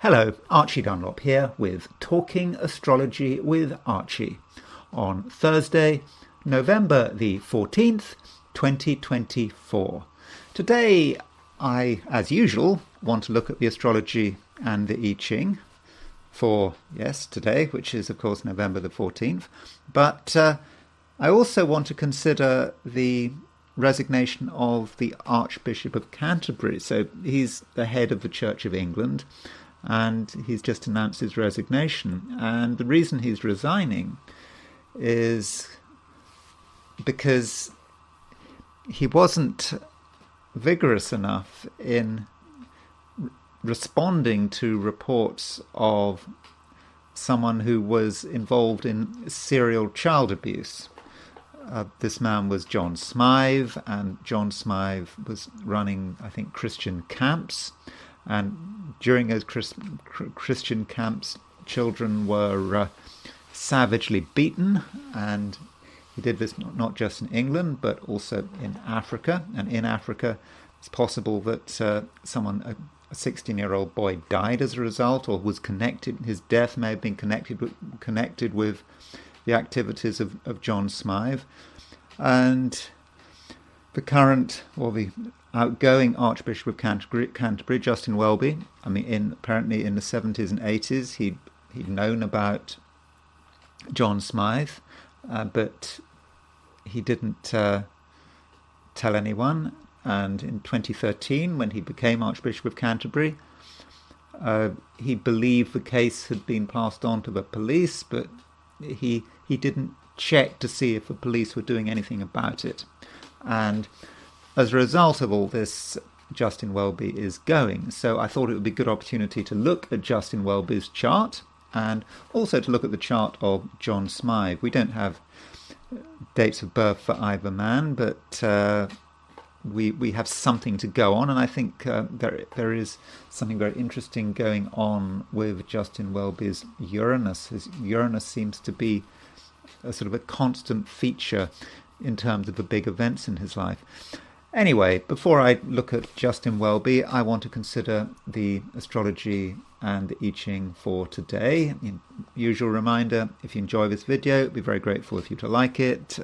Hello, Archie Dunlop here with Talking Astrology with Archie on Thursday, November the 14th, 2024. Today, I, as usual, want to look at the astrology and the I Ching for, yes, today, which is, of course, November the 14th. But I also want to consider the resignation of the Archbishop of Canterbury. So he's the head of the Church of England, and he's just announced his resignation. And the reason he's resigning is because he wasn't vigorous enough in responding to reports of someone who was involved in serial child abuse. This man was John Smythe, and John Smythe was running, I think, Christian camps. And during those Christian camps, children were savagely beaten, and he did this not just in England, but also in Africa. And in Africa, it's possible that a 16-year-old boy died as a result, or was connected. His death may have been connected with the activities of John Smythe. And the outgoing Archbishop of Canterbury, Justin Welby, apparently in the 70s and 80s, he'd known about John Smythe, but he didn't tell anyone. And in 2013, when he became Archbishop of Canterbury, he believed the case had been passed on to the police, but he didn't check to see if the police were doing anything about it. And as a result of all this, Justin Welby is going. So I thought it would be a good opportunity to look at Justin Welby's chart, and also to look at the chart of John Smythe. We don't have dates of birth for either man, but we have something to go on, and I think there is something very interesting going on with Justin Welby's Uranus. His Uranus seems to be a sort of a constant feature in terms of the big events in his life. Anyway, before I look at Justin Welby, I want to consider the astrology and the I Ching for today. Usual reminder, if you enjoy this video, I'd be very grateful if you to like it.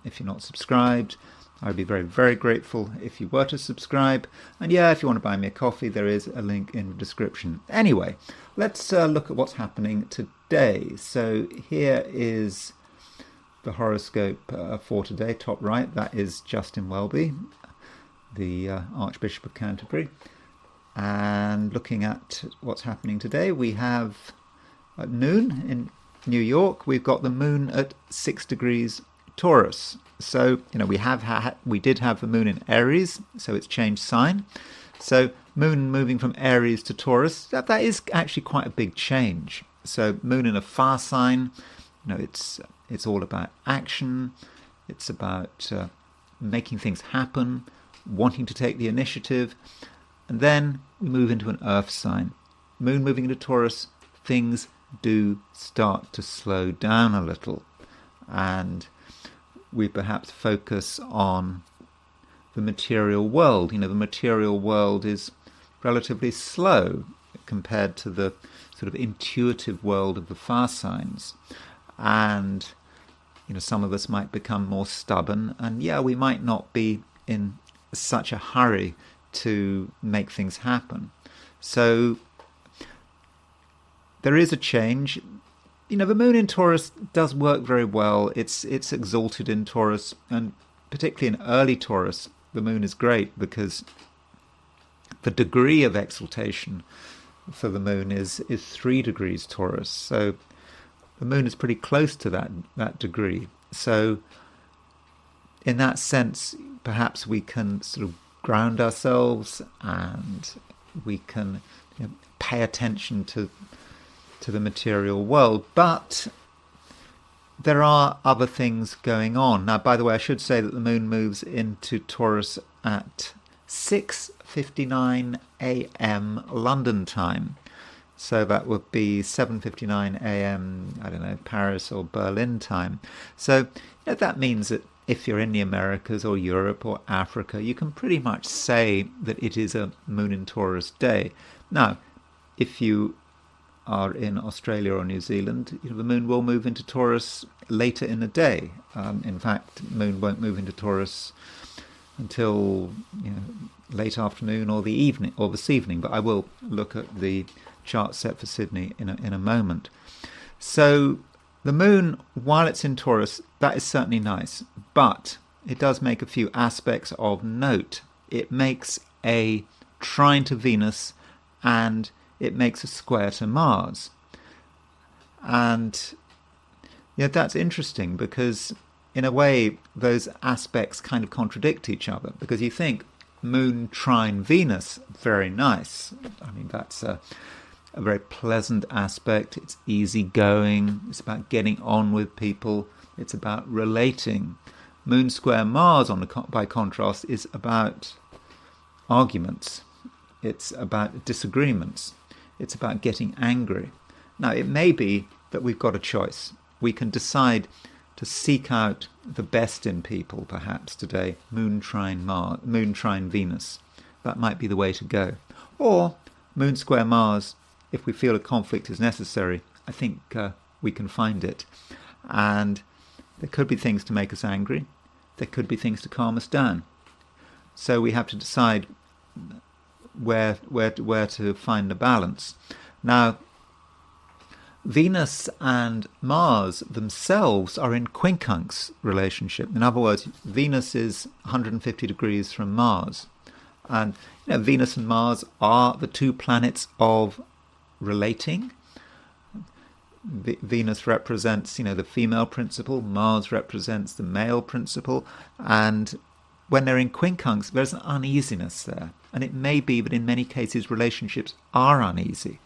If you're not subscribed, I'd be very, very grateful if you were to subscribe. And yeah, if you want to buy me a coffee, there is a link in the description. Anyway, let's look at what's happening today. So here is the horoscope for today, top right. That is Justin Welby, the Archbishop of Canterbury. And looking at what's happening today, we have at noon in New York, we've got the moon at 6 degrees Taurus. So, we did have the moon in Aries, so it's changed sign. So moon moving from Aries to Taurus, that is actually quite a big change. So moon in a fire sign, it's all about action. It's about making things happen, wanting to take the initiative. And then we move into an earth sign. Moon moving into Taurus, things do start to slow down a little. And we perhaps focus on the material world. The material world is relatively slow compared to the sort of intuitive world of the fire signs. And some of us might become more stubborn, and we might not be in such a hurry to make things happen. So there is a change. The moon in Taurus does work very well. It's exalted in Taurus, and particularly in early Taurus, the moon is great because the degree of exaltation for the moon is 3 degrees Taurus. So the moon is pretty close to that degree. So in that sense, perhaps we can sort of ground ourselves, and we can pay attention to the material world. But there are other things going on. Now, by the way, I should say that the moon moves into Taurus at 6:59 a.m. London time. So that would be 7:59 a.m., I don't know, Paris or Berlin time. So that means that if you're in the Americas or Europe or Africa, you can pretty much say that it is a moon in Taurus day. Now, if you are in Australia or New Zealand, the moon will move into Taurus later in the day. In fact, the moon won't move into Taurus until late afternoon or the evening or this evening. But I will look at the chart set for Sydney in a moment. So the moon, while it's in Taurus, that is certainly nice, but it does make a few aspects of note. It makes a trine to Venus and it makes a square to Mars. And that's interesting because in a way those aspects kind of contradict each other, because you think moon trine Venus, very nice. I mean, that's a very pleasant aspect. It's easygoing. It's about getting on with people. It's about relating. Moon square Mars, by contrast, is about arguments. It's about disagreements. It's about getting angry. Now, it may be that we've got a choice. We can decide to seek out the best in people, perhaps today. Moon trine Venus. That might be the way to go. Or moon square Mars. If we feel a conflict is necessary, I think we can find it. And there could be things to make us angry. There could be things to calm us down. So we have to decide where to find the balance. Now, Venus and Mars themselves are in quincunx relationship. In other words, Venus is 150 degrees from Mars. And Venus and Mars are the two planets of relating. Venus represents, the female principle. Mars represents the male principle. And when they're in quincunx, there's an uneasiness there. And it may be that in many cases relationships are uneasy.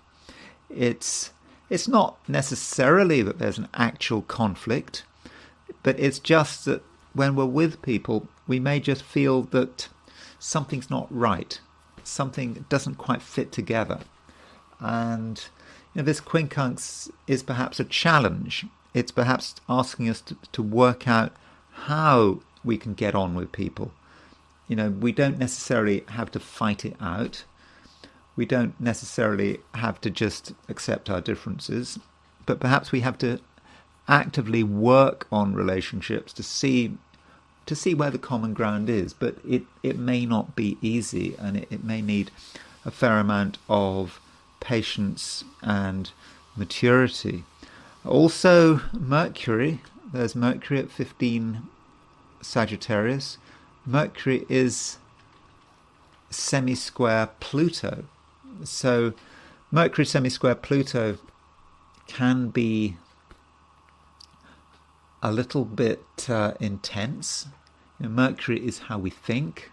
It's not necessarily that there's an actual conflict, but it's just that when we're with people, we may just feel that something's not right. Something doesn't quite fit together. And this quincunx is perhaps a challenge. It's perhaps asking us to work out how we can get on with people. We don't necessarily have to fight it out. We don't necessarily have to just accept our differences, but perhaps we have to actively work on relationships to see where the common ground is. But it may not be easy, and it may need a fair amount of patience and maturity. Also, Mercury. There's Mercury at 15 Sagittarius. Mercury is semi-square Pluto. So Mercury semi-square Pluto can be a little bit intense. Mercury is how we think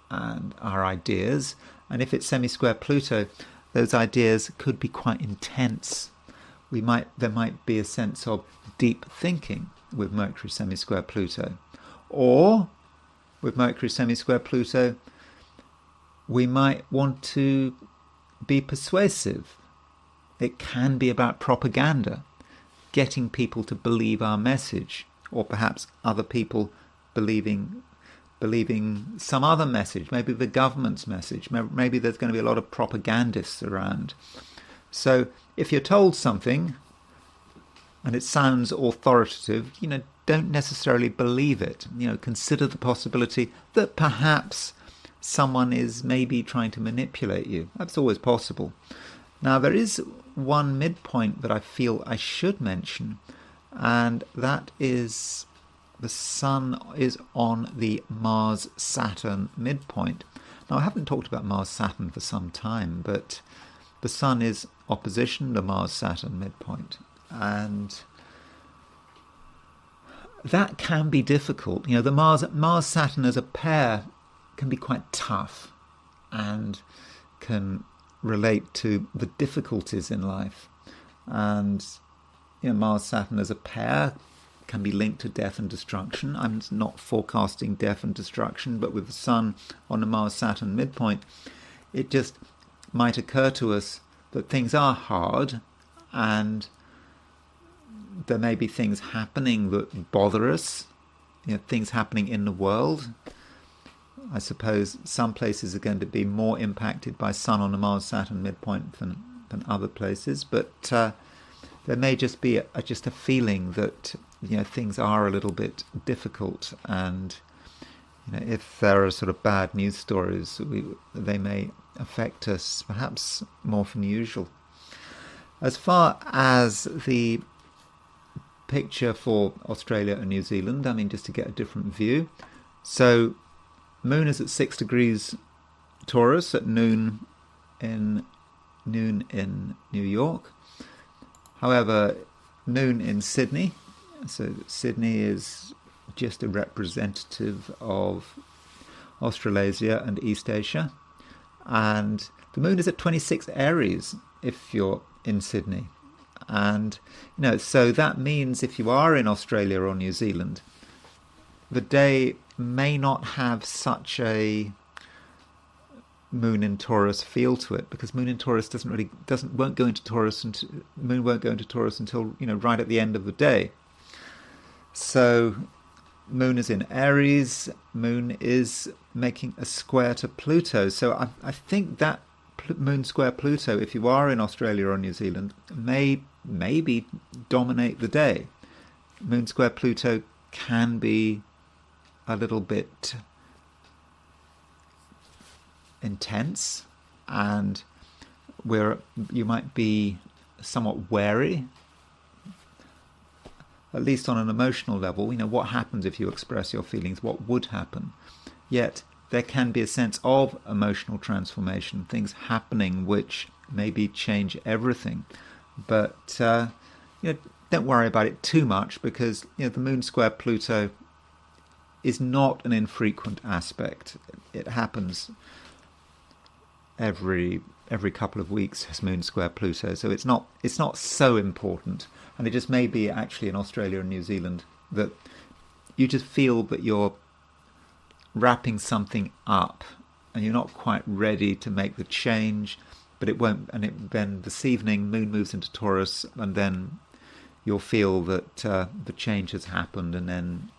and our ideas. And if it's semi-square Pluto, those ideas could be quite intense. There might be a sense of deep thinking with Mercury semi-square Pluto. Or with Mercury semi-square Pluto, we might want to be persuasive. It can be about propaganda, getting people to believe our message, or perhaps other people believing some other message, maybe the government's message. Maybe there's going to be a lot of propagandists around. So if you're told something and it sounds authoritative, don't necessarily believe it. Consider the possibility that perhaps someone is maybe trying to manipulate you. That's always possible. Now, there is one midpoint that I feel I should mention, and that is the Sun is on the Mars-Saturn midpoint. Now, I haven't talked about Mars-Saturn for some time, but the Sun is opposition the Mars-Saturn midpoint, and that can be difficult. The Mars-Saturn as a pair can be quite tough and can relate to the difficulties in life. And Mars-Saturn as a pair can be linked to death and destruction. I'm not forecasting death and destruction, but with the Sun on the Mars-Saturn midpoint, it just might occur to us that things are hard and there may be things happening that bother us, things happening in the world. I suppose some places are going to be more impacted by Sun on the Mars-Saturn midpoint than than other places, but there may just be just a feeling that things are a little bit difficult, and if there are sort of bad news stories, they may affect us perhaps more than usual. As far as the picture for Australia and New Zealand, I mean, just to get a different view. So, Moon is at 6 degrees Taurus at noon in New York. However, noon in Sydney. So Sydney is just a representative of Australasia and East Asia. And the moon is at 26 Aries if you're in Sydney. And, so that means if you are in Australia or New Zealand, the day may not have such a moon in Taurus feel to it, because moon in Taurus won't go into Taurus until right at the end of the day. So moon is in Aries, moon is making a square to Pluto. So I think that moon square Pluto, if you are in Australia or New Zealand, may maybe dominate the day. Moon square Pluto can be a little bit intense, and you might be somewhat wary, at least on an emotional level. What happens if you express your feelings? What would happen? Yet there can be a sense of emotional transformation, things happening which maybe change everything. But don't worry about it too much, because the moon square Pluto is not an infrequent aspect. It happens every couple of weeks as moon square Pluto, so it's not so important. And it just may be actually in Australia and New Zealand that you just feel that you're wrapping something up and you're not quite ready to make the change, but it won't. And then this evening, moon moves into Taurus, and then you'll feel that the change has happened, and then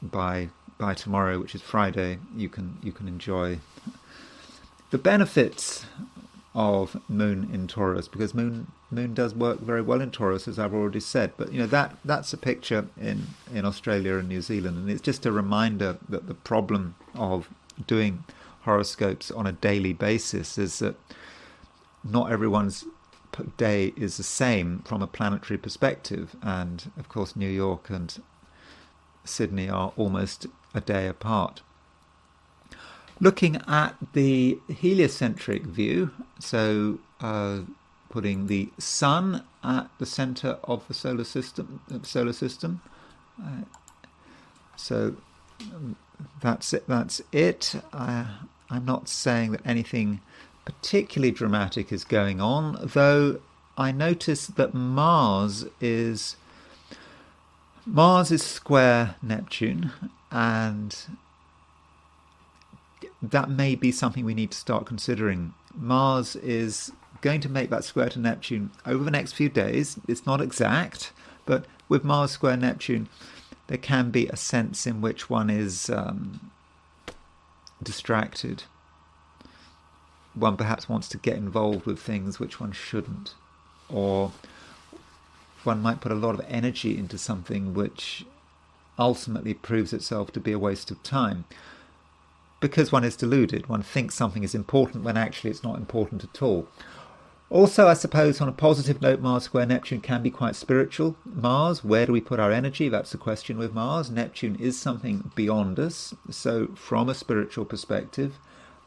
by tomorrow, which is Friday, you can enjoy the benefits of moon in Taurus, because moon does work very well in Taurus, as I've already said. But that's a picture in Australia and New Zealand, and it's just a reminder that the problem of doing horoscopes on a daily basis is that not everyone's day is the same from a planetary perspective, and of course New York and Sydney are almost a day apart. Looking at the heliocentric view, so putting the Sun at the centre of the solar system. So that's it. I'm not saying that anything particularly dramatic is going on, though I noticed that Mars is square Neptune, and that may be something we need to start considering. Mars is going to make that square to Neptune over the next few days. It's not exact, but with Mars square Neptune, there can be a sense in which one is distracted. One perhaps wants to get involved with things which one shouldn't, or one might put a lot of energy into something which ultimately proves itself to be a waste of time, because one is deluded. One thinks something is important when actually it's not important at all. Also, I suppose, on a positive note, Mars square Neptune can be quite spiritual. Mars, where do we put our energy? That's the question with Mars. Neptune is something beyond us. So from a spiritual perspective,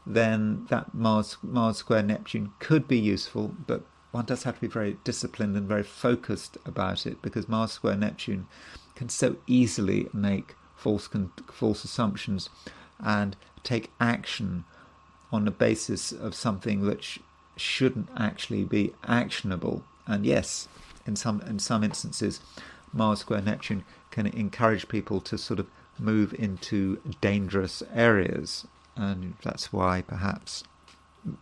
then that Mars square Neptune could be useful, but one does have to be very disciplined and very focused about it, because Mars square Neptune can so easily make false assumptions and take action on the basis of something which shouldn't actually be actionable. And yes, in some instances, Mars square Neptune can encourage people to sort of move into dangerous areas, and that's why perhaps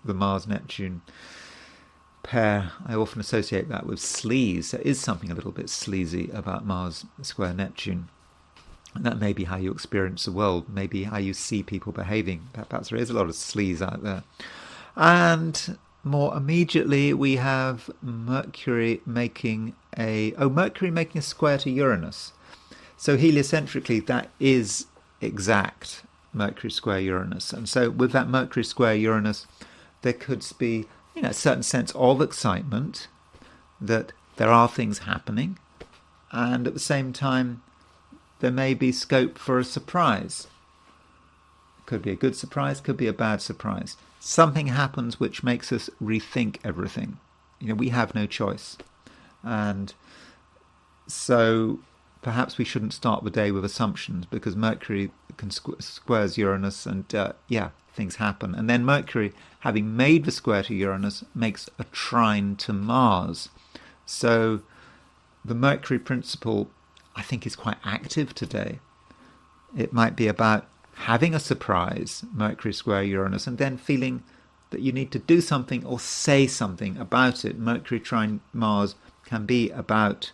the Mars Neptune pair, I often associate that with sleaze. There is something a little bit sleazy about Mars square Neptune. And that may be how you experience the world, maybe how you see people behaving. Perhaps there is a lot of sleaze out there. And more immediately, we have Mercury making a square to Uranus. So heliocentrically, that is exact, Mercury square Uranus. And so with that Mercury square Uranus, there could be, a certain sense of excitement that there are things happening, and at the same time, there may be scope for a surprise. Could be a good surprise, could be a bad surprise. Something happens which makes us rethink everything. We have no choice. And so perhaps we shouldn't start the day with assumptions, because Mercury squares Uranus and, things happen. And then Mercury, having made the square to Uranus, makes a trine to Mars. So the Mercury principle, I think, is quite active today. It might be about having a surprise, Mercury square Uranus, and then feeling that you need to do something or say something about it. Mercury trine Mars can be about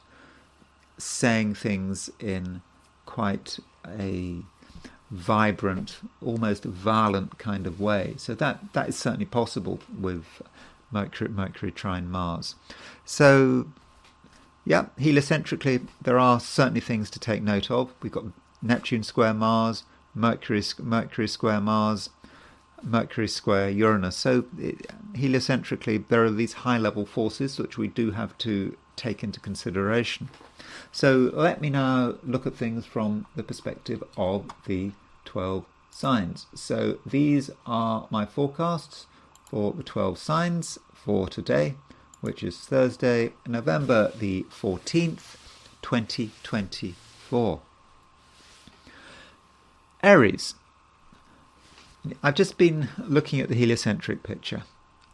saying things in quite a vibrant, almost violent kind of way. So that is certainly possible with Mercury trine Mars. So, heliocentrically, there are certainly things to take note of. We've got Neptune square Mars, Mercury square Mars, Mercury square Uranus. So heliocentrically, there are these high-level forces which we do have to take into consideration. So let me now look at things from the perspective of the 12 signs. So these are my forecasts for the 12 signs for today, which is Thursday, November the 14th, 2024. Aries. I've just been looking at the heliocentric picture,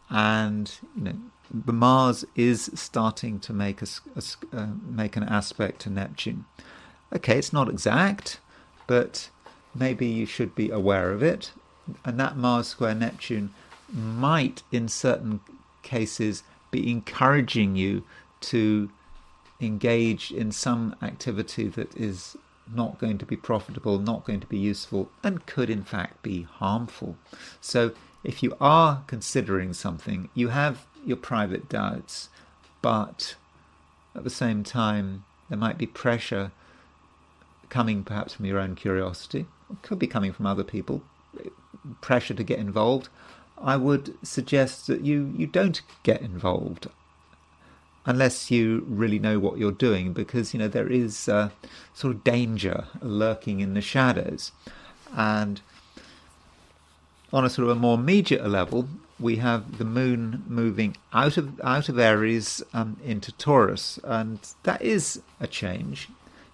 and the Mars is starting to make make an aspect to Neptune. Okay, it's not exact, but maybe you should be aware of it. And that Mars square Neptune might, in certain cases, be encouraging you to engage in some activity that is not going to be profitable, not going to be useful, and could in fact be harmful. So if you are considering something, you have your private doubts, but at the same time there might be pressure coming perhaps from your own curiosity, or could be coming from other people, pressure to get involved. I would suggest that you don't get involved unless you really know what you're doing, because there is sort of danger lurking in the shadows. And on a sort of a more immediate level, we have the moon moving out of Aries into Taurus, and that is a change.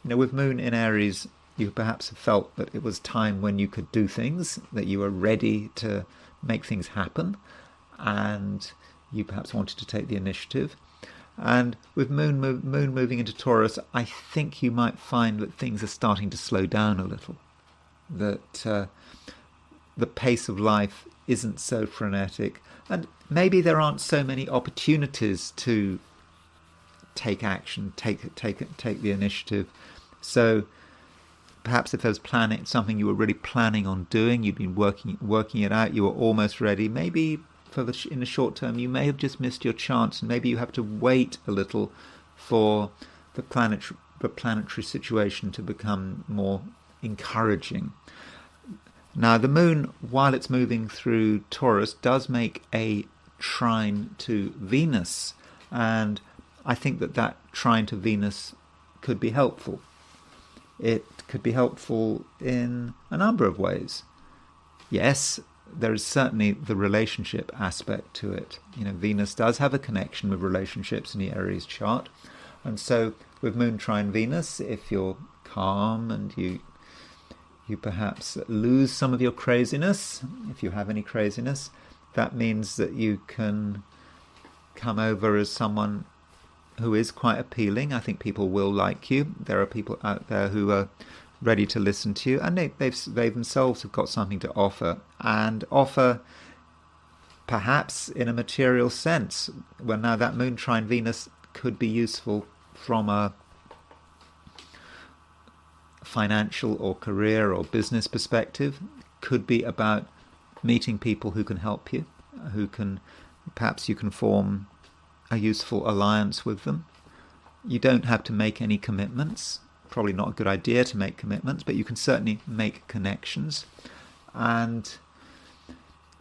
With moon in Aries, you perhaps have felt that it was time when you could do things, that you were ready to make things happen, and you perhaps wanted to take the initiative. And with moon moving into Taurus, I think you might find that things are starting to slow down a little, that the pace of life isn't so frenetic, and maybe there aren't so many opportunities to take action, take the initiative. So perhaps if there's something you were really planning on doing, you'd been working it out, you were almost ready, maybe in the short term you may have just missed your chance, and maybe you have to wait a little for the planetary situation to become more encouraging. Now the moon, while it's moving through Taurus, does make a trine to Venus, and I think that trine to Venus could be helpful. It could be helpful in a number of ways. Yes, there is certainly the relationship aspect to it. Venus does have a connection with relationships in the Aries chart. And so with moon trine Venus, if you're calm and you perhaps lose some of your craziness, if you have any craziness, that means that you can come over as someone who is quite appealing. I think people will like you. There are people out there who are ready to listen to you, and they themselves have got something to offer, and offer perhaps in a material sense. Well, now that moon trine Venus could be useful from a financial or career or business perspective, could be about meeting people who can help you, who can Perhaps you can form a useful alliance with them. You don't have to make any commitments. Probably not a good idea to make commitments, but you can certainly make connections. And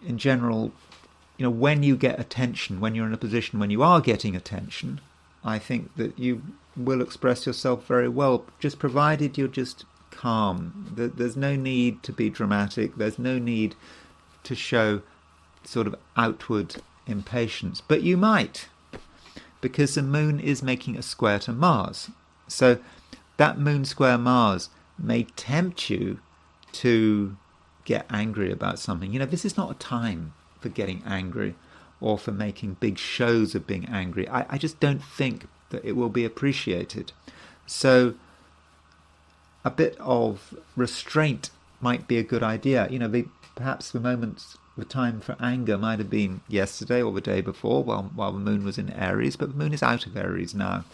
in general, when you get attention, when you're in a position when you are getting attention, I think that you will express yourself very well, just provided you're just calm. There's no need to be dramatic. There's no need to show sort of outward impatience. But you might, because the moon is making a square to Mars. So that moon square Mars may tempt you to get angry about something. This is not a time for getting angry or for making big shows of being angry. I just don't think that it will be appreciated. So a bit of restraint might be a good idea. Perhaps the time for anger might have been yesterday or the day before while the moon was in Aries, but the moon is out of Aries now.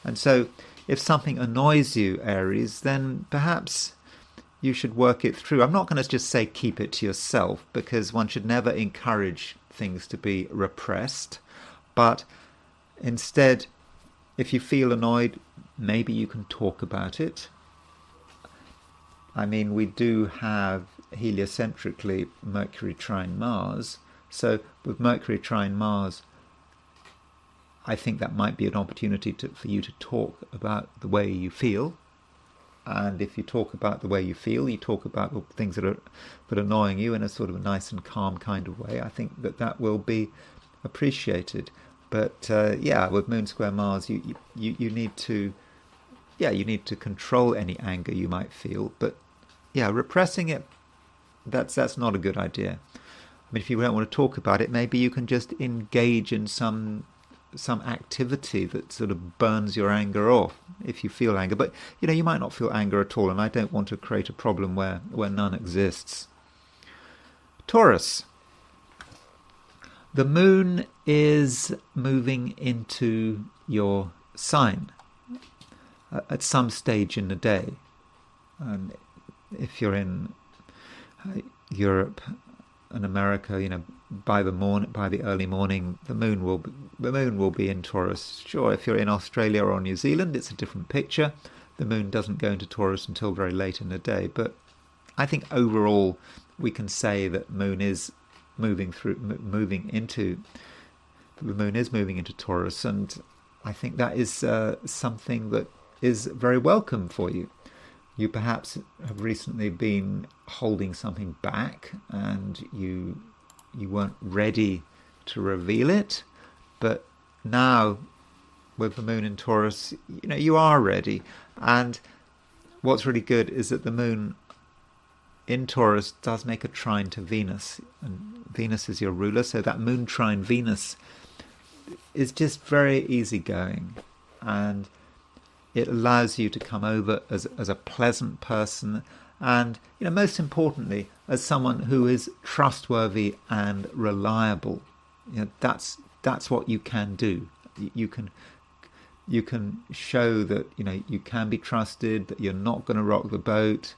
And so if something annoys you, Aries, then perhaps you should work it through. I'm not going to just say keep it to yourself, because one should never encourage things to be repressed. But instead, if you feel annoyed, maybe you can talk about it. I mean, we do have heliocentrically Mercury trine Mars. So with Mercury trine Mars, I think that might be an opportunity for you to talk about the way you feel. And if you talk about the way you feel, you talk about the things that are annoying you in a sort of a nice and calm kind of way, I think that will be appreciated. But with Moon square Mars, you need to control any anger you might feel. But repressing it, that's not a good idea. I mean, if you don't want to talk about it, maybe you can just engage in some activity that sort of burns your anger off if you feel anger. But you might not feel anger at all, and I don't want to create a problem where none exists. Taurus. The moon is moving into your sign at some stage in the day. And if you're in Europe and America, by the early morning, the moon will be in Taurus. Sure, if you're in Australia or New Zealand, it's a different picture. The moon doesn't go into Taurus until very late in the day. But I think overall, we can say that the moon is moving into Taurus, and I think that is something that is very welcome for you. You perhaps have recently been holding something back, and you weren't ready to reveal it, but now with the moon in Taurus, you are ready. And what's really good is that the moon in Taurus does make a trine to Venus, and Venus is your ruler, so that moon trine Venus is just very easygoing, and it allows you to come over as a pleasant person, and most importantly, as someone who is trustworthy and reliable. That's what you can do. You can show that you can be trusted, that you're not going to rock the boat,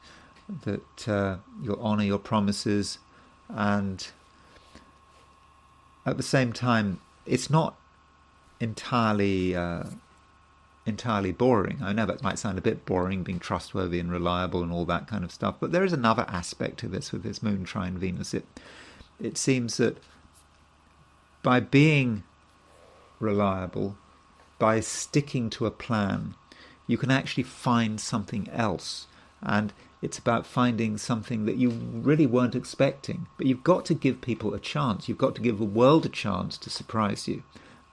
that you'll honour your promises, and at the same time, it's not entirely boring. I know that might sound a bit boring, being trustworthy and reliable and all that kind of stuff, but there is another aspect to this with this moon trine Venus. It seems that by being reliable, by sticking to a plan, you can actually find something else. And it's about finding something that you really weren't expecting. But you've got to give people a chance. You've got to give the world a chance to surprise you.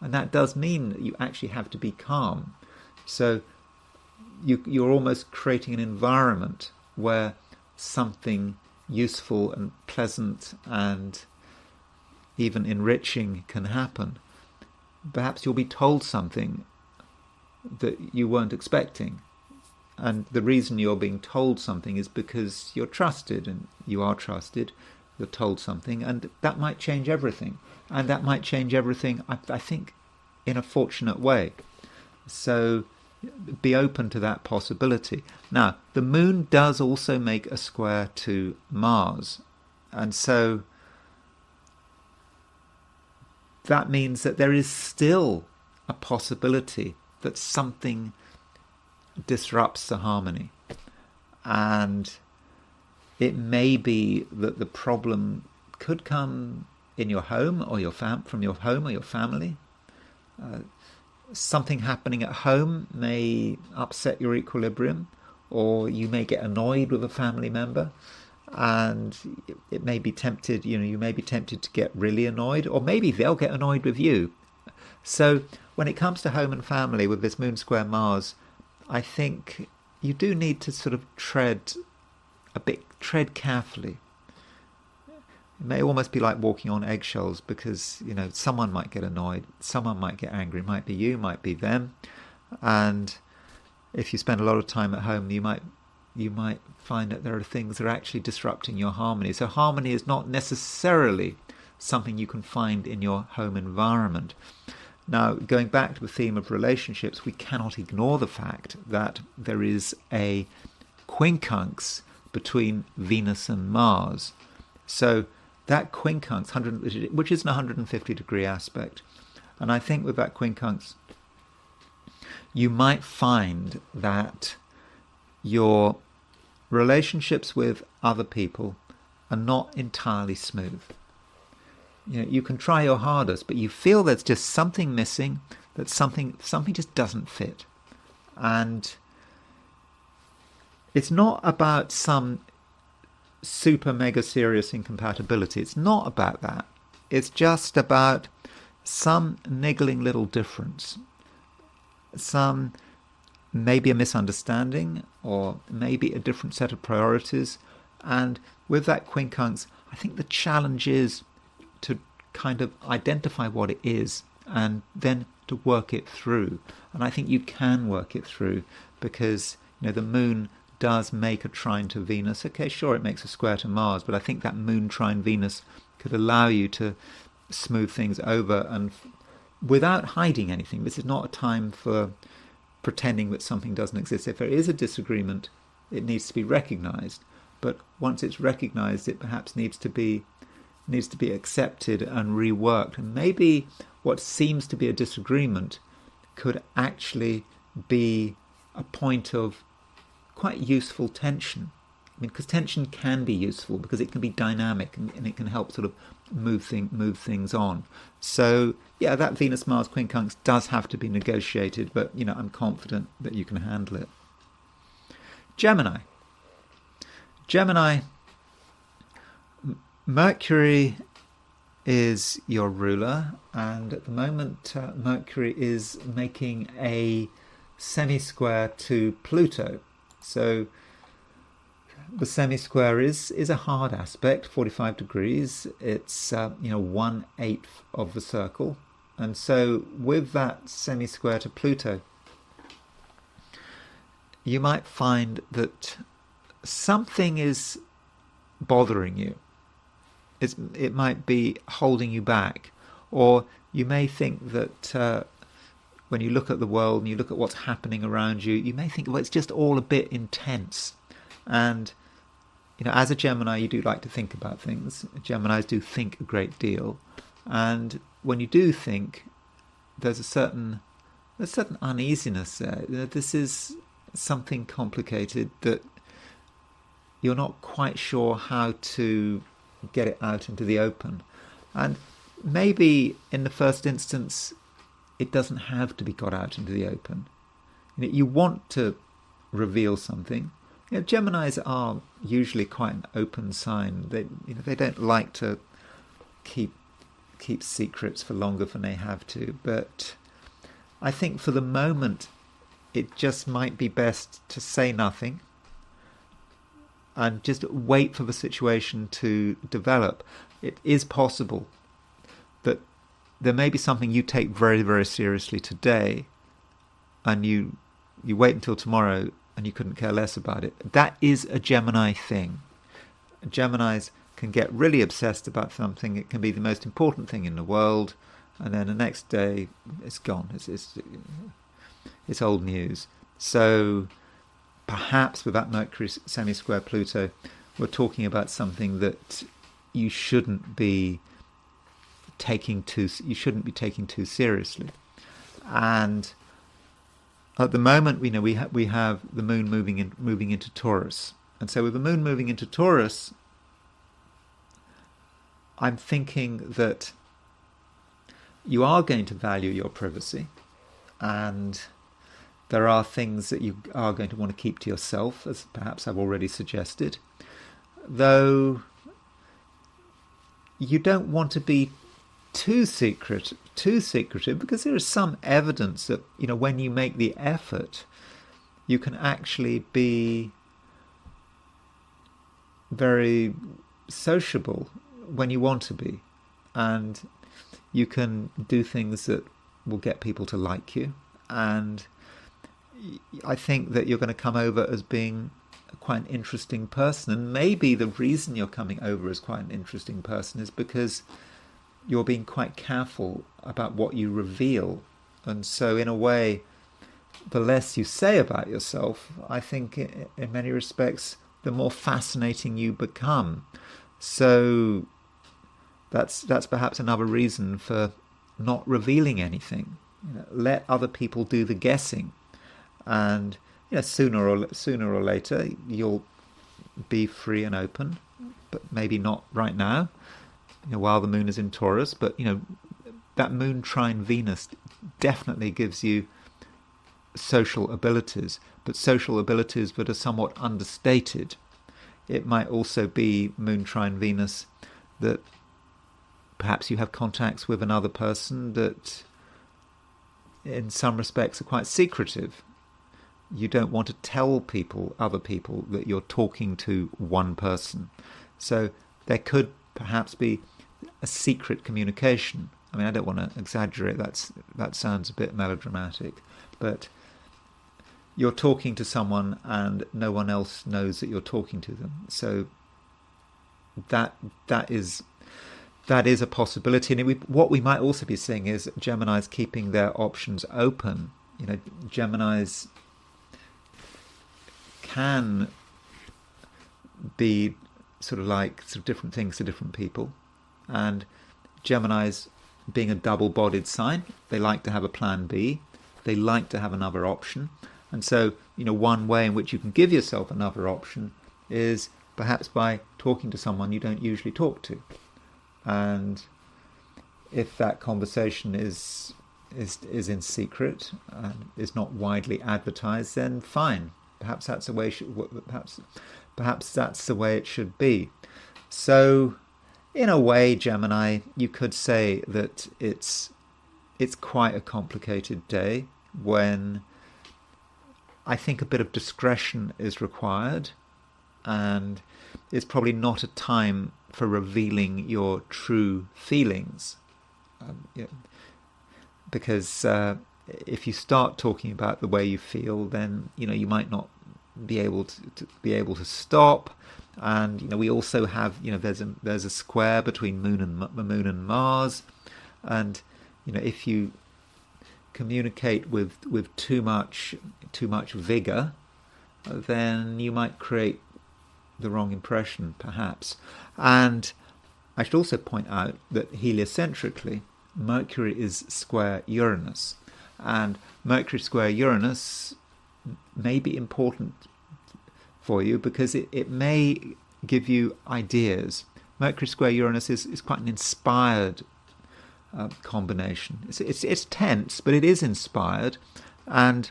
And that does mean that you actually have to be calm. So you're almost creating an environment where something useful and pleasant and even enriching can happen. Perhaps you'll be told something that you weren't expecting. And the reason you're being told something is because you're trusted, and you are trusted. You're told something, and that might change everything. And that might change everything, I think, in a fortunate way. So be open to that possibility. Now, the moon does also make a square to Mars. And so that means that there is still a possibility that something disrupts the harmony. And it may be that the problem could come in your home or from your home or your family. Something happening at home may upset your equilibrium, or you may get annoyed with a family member, and it may be tempted, you may be tempted to get really annoyed, or maybe they'll get annoyed with you. So when it comes to home and family with this moon square Mars, I think you do need to sort of tread carefully. It may almost be like walking on eggshells, because someone might get annoyed, someone might get angry. It might be you, might be them, and if you spend a lot of time at home, you might find that there are things that are actually disrupting your harmony. So harmony is not necessarily something you can find in your home environment. Now, going back to the theme of relationships, we cannot ignore the fact that there is a quincunx between Venus and Mars. So that quincunx, which is an 150-degree aspect, and I think with that quincunx, you might find that your relationships with other people are not entirely smooth. You can try your hardest, but you feel there's just something missing, that something just doesn't fit. And it's not about some super mega serious incompatibility. It's not about that. It's just about some niggling little difference. Some maybe a misunderstanding, or maybe a different set of priorities. And with that quincunx, I think the challenge is to kind of identify what it is and then to work it through. And I think you can work it through, because the moon does make a trine to Venus. Okay, sure, it makes a square to Mars, but I think that moon trine Venus could allow you to smooth things over and without hiding anything. This is not a time for pretending that something doesn't exist. If there is a disagreement, it needs to be recognized. But once it's recognized, it perhaps needs to be accepted and reworked. And maybe what seems to be a disagreement could actually be a point of quite useful tension. Because tension can be useful, because it can be dynamic and it can help sort of move things on. So yeah, that Venus-Mars quincunx does have to be negotiated, but I'm confident that you can handle it. Gemini, Mercury is your ruler, and at the moment Mercury is making a semi-square to Pluto. So the semi-square is a hard aspect, 45 degrees. It's 1/8 of the circle, and so with that semi-square to Pluto, you might find that something is bothering you. It might be holding you back, or you may think that when you look at the world and you look at what's happening around you, you may think, well, it's just all a bit intense. And as a Gemini, you do like to think about things. Geminis do think a great deal, and when you do think, there's a certain uneasiness there. This is something complicated that you're not quite sure how to get it out into the open. And maybe in the first instance, it doesn't have to be got out into the open. You want to reveal something. Geminis are usually quite an open sign. They don't like to keep secrets for longer than they have to. But I think for the moment, it just might be best to say nothing and just wait for the situation to develop. It is possible that there may be something you take very, very seriously today, and you wait until tomorrow and you couldn't care less about it. That is a Gemini thing. Geminis can get really obsessed about something. It can be the most important thing in the world, and then the next day it's gone. It's old news. So perhaps with that Mercury semi-square Pluto, we're talking about something that you shouldn't be you shouldn't be taking too seriously. And at the moment, we have the moon moving into Taurus, and so with the moon moving into Taurus, I'm thinking that you are going to value your privacy, and there are things that you are going to want to keep to yourself, as perhaps I've already suggested, though you don't want to be too secretive, because there is some evidence that when you make the effort, you can actually be very sociable when you want to be, and you can do things that will get people to like you. And I think that you're going to come over as being quite an interesting person, and maybe the reason you're coming over as quite an interesting person is because you're being quite careful about what you reveal. And so in a way, the less you say about yourself, I think in many respects, the more fascinating you become. So that's perhaps another reason for not revealing anything. Let other people do the guessing, and sooner or later you'll be free and open, but maybe not right now, while the moon is in Taurus. But that moon trine Venus definitely gives you social abilities, but social abilities that are somewhat understated. It might also be moon trine Venus that perhaps you have contacts with another person that in some respects are quite secretive. You don't want to tell other people that you're talking to one person. So there could perhaps be a secret communication. I mean, I don't want to exaggerate, that sounds a bit melodramatic, but you're talking to someone and no one else knows that you're talking to them. So that is a possibility. And what we might also be seeing is Geminis keeping their options open. Geminis can be sort of different things to different people. And Geminis, being a double-bodied sign, they like to have a plan B. They like to have another option. And so, one way in which you can give yourself another option is perhaps by talking to someone you don't usually talk to. And if that conversation is in secret and is not widely advertised, then fine. Perhaps that's the way perhaps that's the way it should be. So, in a way, Gemini, you could say that it's quite a complicated day when I think a bit of discretion is required, and it's probably not a time for revealing your true feelings, because if you start talking about the way you feel, then you might not be able to stop. And we also have there's a square between the moon and Mars, and if you communicate with too much vigor, then you might create the wrong impression, perhaps. And I should also point out that heliocentrically, Mercury is square Uranus, and Mercury square Uranus may be important for you because it may give you ideas. Mercury square Uranus is quite an inspired combination. It's tense, but it is inspired, and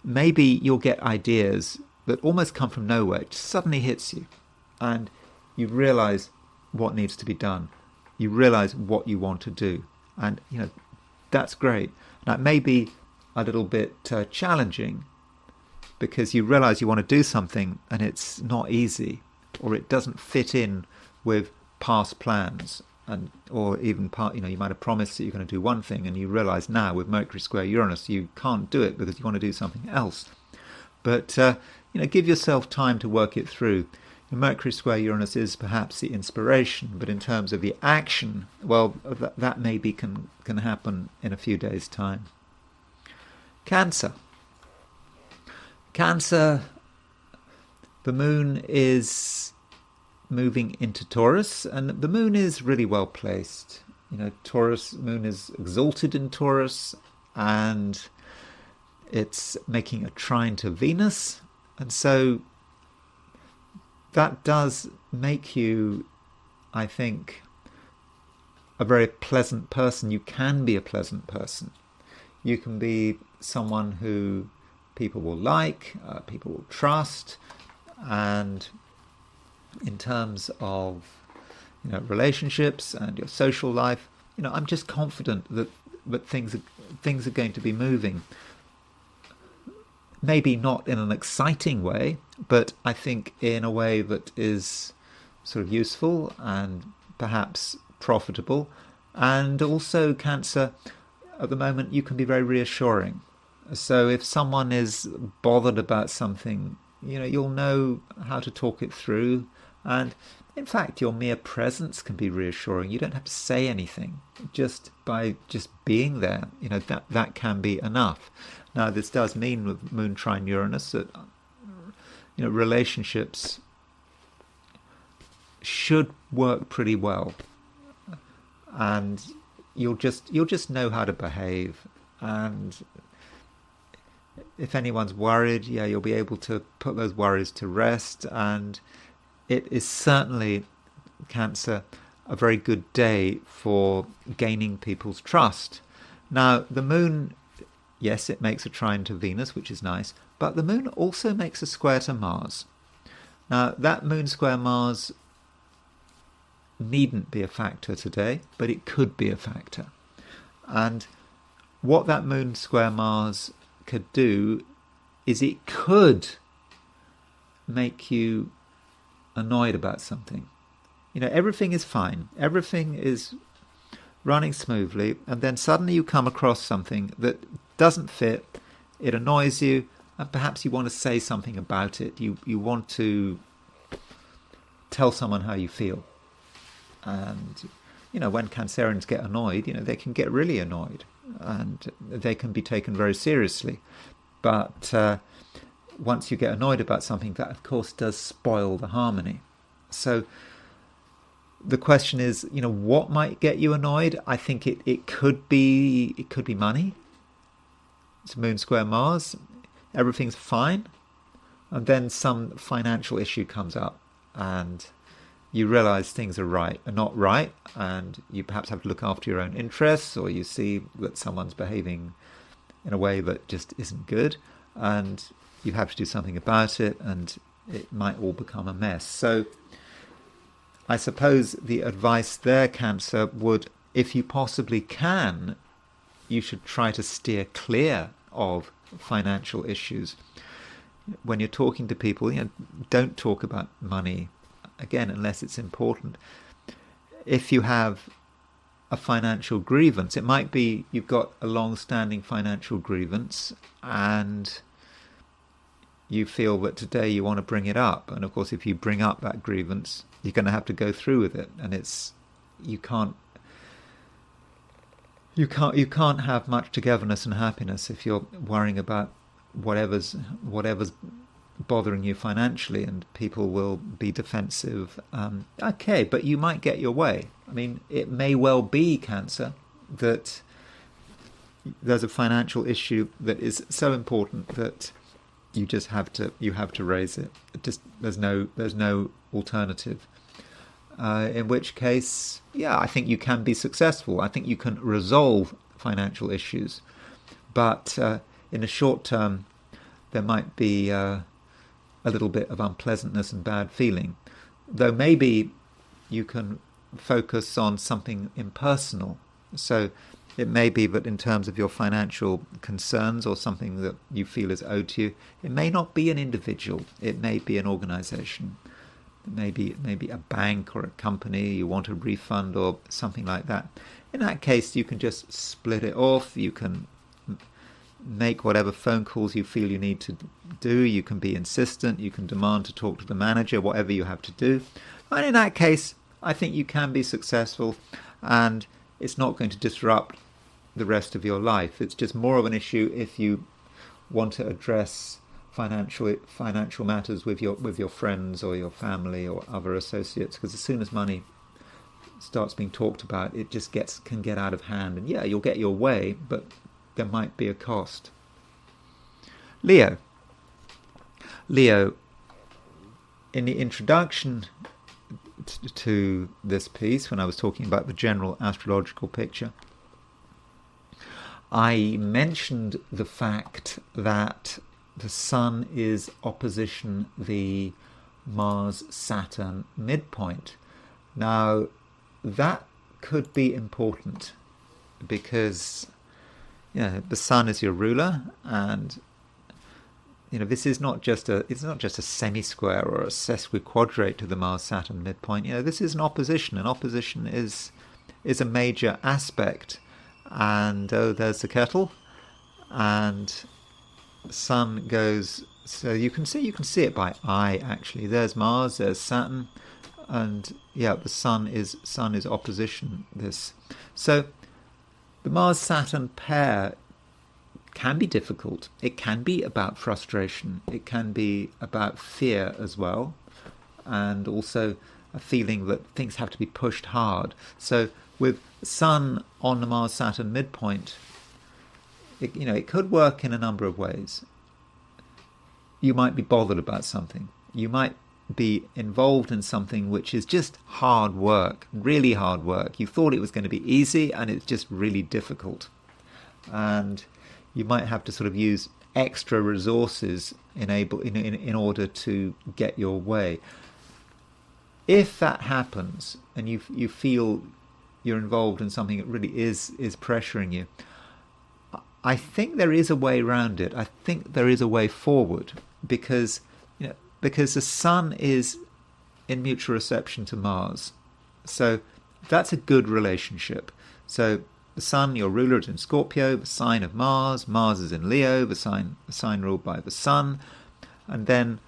maybe you'll get ideas that almost come from nowhere. It just suddenly hits you, and you realise what needs to be done. You realise what you want to do, and that's great. Now, it may be a little bit challenging because you realise you want to do something and it's not easy, or it doesn't fit in with past plans, or even you might have promised that you're going to do one thing and you realise now with Mercury square Uranus you can't do it because you want to do something else. But give yourself time to work it through. Mercury square Uranus is perhaps the inspiration, but in terms of the action, well, that maybe can happen in a few days' time. Cancer, the moon is moving into Taurus, and the moon is really well placed. Taurus moon is exalted in Taurus, and it's making a trine to Venus, and so that does make you, I think, a very pleasant person. You can be a pleasant person. You can be someone who people will like, people will trust, and in terms of relationships and your social life, I'm just confident that things are going to be moving. Maybe not in an exciting way, but I think in a way that is sort of useful and perhaps profitable. And also, Cancer, at the moment you can be very reassuring. So if someone is bothered about something, you'll know how to talk it through. And in fact, your mere presence can be reassuring. You don't have to say anything. Just by just being there, that can be enough. Now, this does mean with Moon trine Uranus that relationships should work pretty well, and you'll just know how to behave. And if anyone's worried, you'll be able to put those worries to rest. And it is certainly, Cancer, a very good day for gaining people's trust. Now, the moon, yes, it makes a trine to Venus, which is nice, but the moon also makes a square to Mars. Now, that moon square Mars needn't be a factor today, but it could be a factor. And what that moon square Mars could do is it could make you annoyed about something. Everything is fine. Everything is running smoothly, and then suddenly you come across something that doesn't fit, it annoys you, and perhaps you want to say something about it. You want to tell someone how you feel. And, when Cancerians get annoyed, they can get really annoyed, and they can be taken very seriously. But once you get annoyed about something, that of course does spoil the harmony. So the question is, what might get you annoyed? I think it could be money. It's Moon square Mars. Everything's fine, and then some financial issue comes up, and you realise things are not right, and you perhaps have to look after your own interests, or you see that someone's behaving in a way that just isn't good, and you have to do something about it, and it might all become a mess. So I suppose the advice there, Cancer, would, if you possibly can, you should try to steer clear of financial issues. When you're talking to people, don't talk about money, again, unless it's important. If you have a financial grievance, it might be you've got a long-standing financial grievance, and you feel that today you want to bring it up. And of course, if you bring up that grievance, you're going to have to go through with it, and you can't have much togetherness and happiness if you're worrying about whatever's bothering you financially, and people will be defensive. Okay, but you might get your way. I mean, it may well be, Cancer, that there's a financial issue that is so important that you just have to raise it. There's no alternative. In which case, I think you can be successful. I think you can resolve financial issues, but in the short term, there might be a little bit of unpleasantness and bad feeling. Though maybe you can focus on something impersonal. So it may be that in terms of your financial concerns or something that you feel is owed to you, it may not be an individual. It may be an organisation. Maybe a bank or a company. You want a refund or something like that. In that case, you can just split it off. You can make whatever phone calls you feel you need to do. You can be insistent. You can demand to talk to the manager, whatever you have to do. And in that case, I think you can be successful, and it's not going to disrupt the rest of your life. It's just more of an issue if you want to address financial matters with your friends or your family or other associates, because as soon as money starts being talked about, it just can get out of hand. And yeah, you'll get your way, but there might be a cost. Leo. Leo, in the introduction to this piece, when I was talking about the general astrological picture, I mentioned the fact that the Sun is opposition the Mars-Saturn midpoint. Now, that could be important because the Sun is your ruler, and this is not just it's not just a semi-square or a sesquiquadrate to the Mars-Saturn midpoint. This is an opposition. An opposition is a major aspect. And there's the kettle, and Sun goes. So you can see it by eye. Actually, there's Mars, there's Saturn, and the Sun is opposition this. So the Mars-Saturn pair can be difficult. It can be about frustration. It can be about fear as well, and also a feeling that things have to be pushed hard. So with Sun on the Mars-Saturn midpoint, it could work in a number of ways. You might be bothered about something. You might be involved in something which is just hard work, really hard work. You thought it was going to be easy, and it's just really difficult. And you might have to sort of use extra resources in order to get your way. If that happens, and you feel you're involved in something that really is pressuring you, I think there is a way around it. I think there is a way forward, because the Sun is in mutual reception to Mars, so that's a good relationship. So the Sun, your ruler, is in Scorpio, the sign of Mars. Mars is in Leo, the sign ruled by the Sun, and then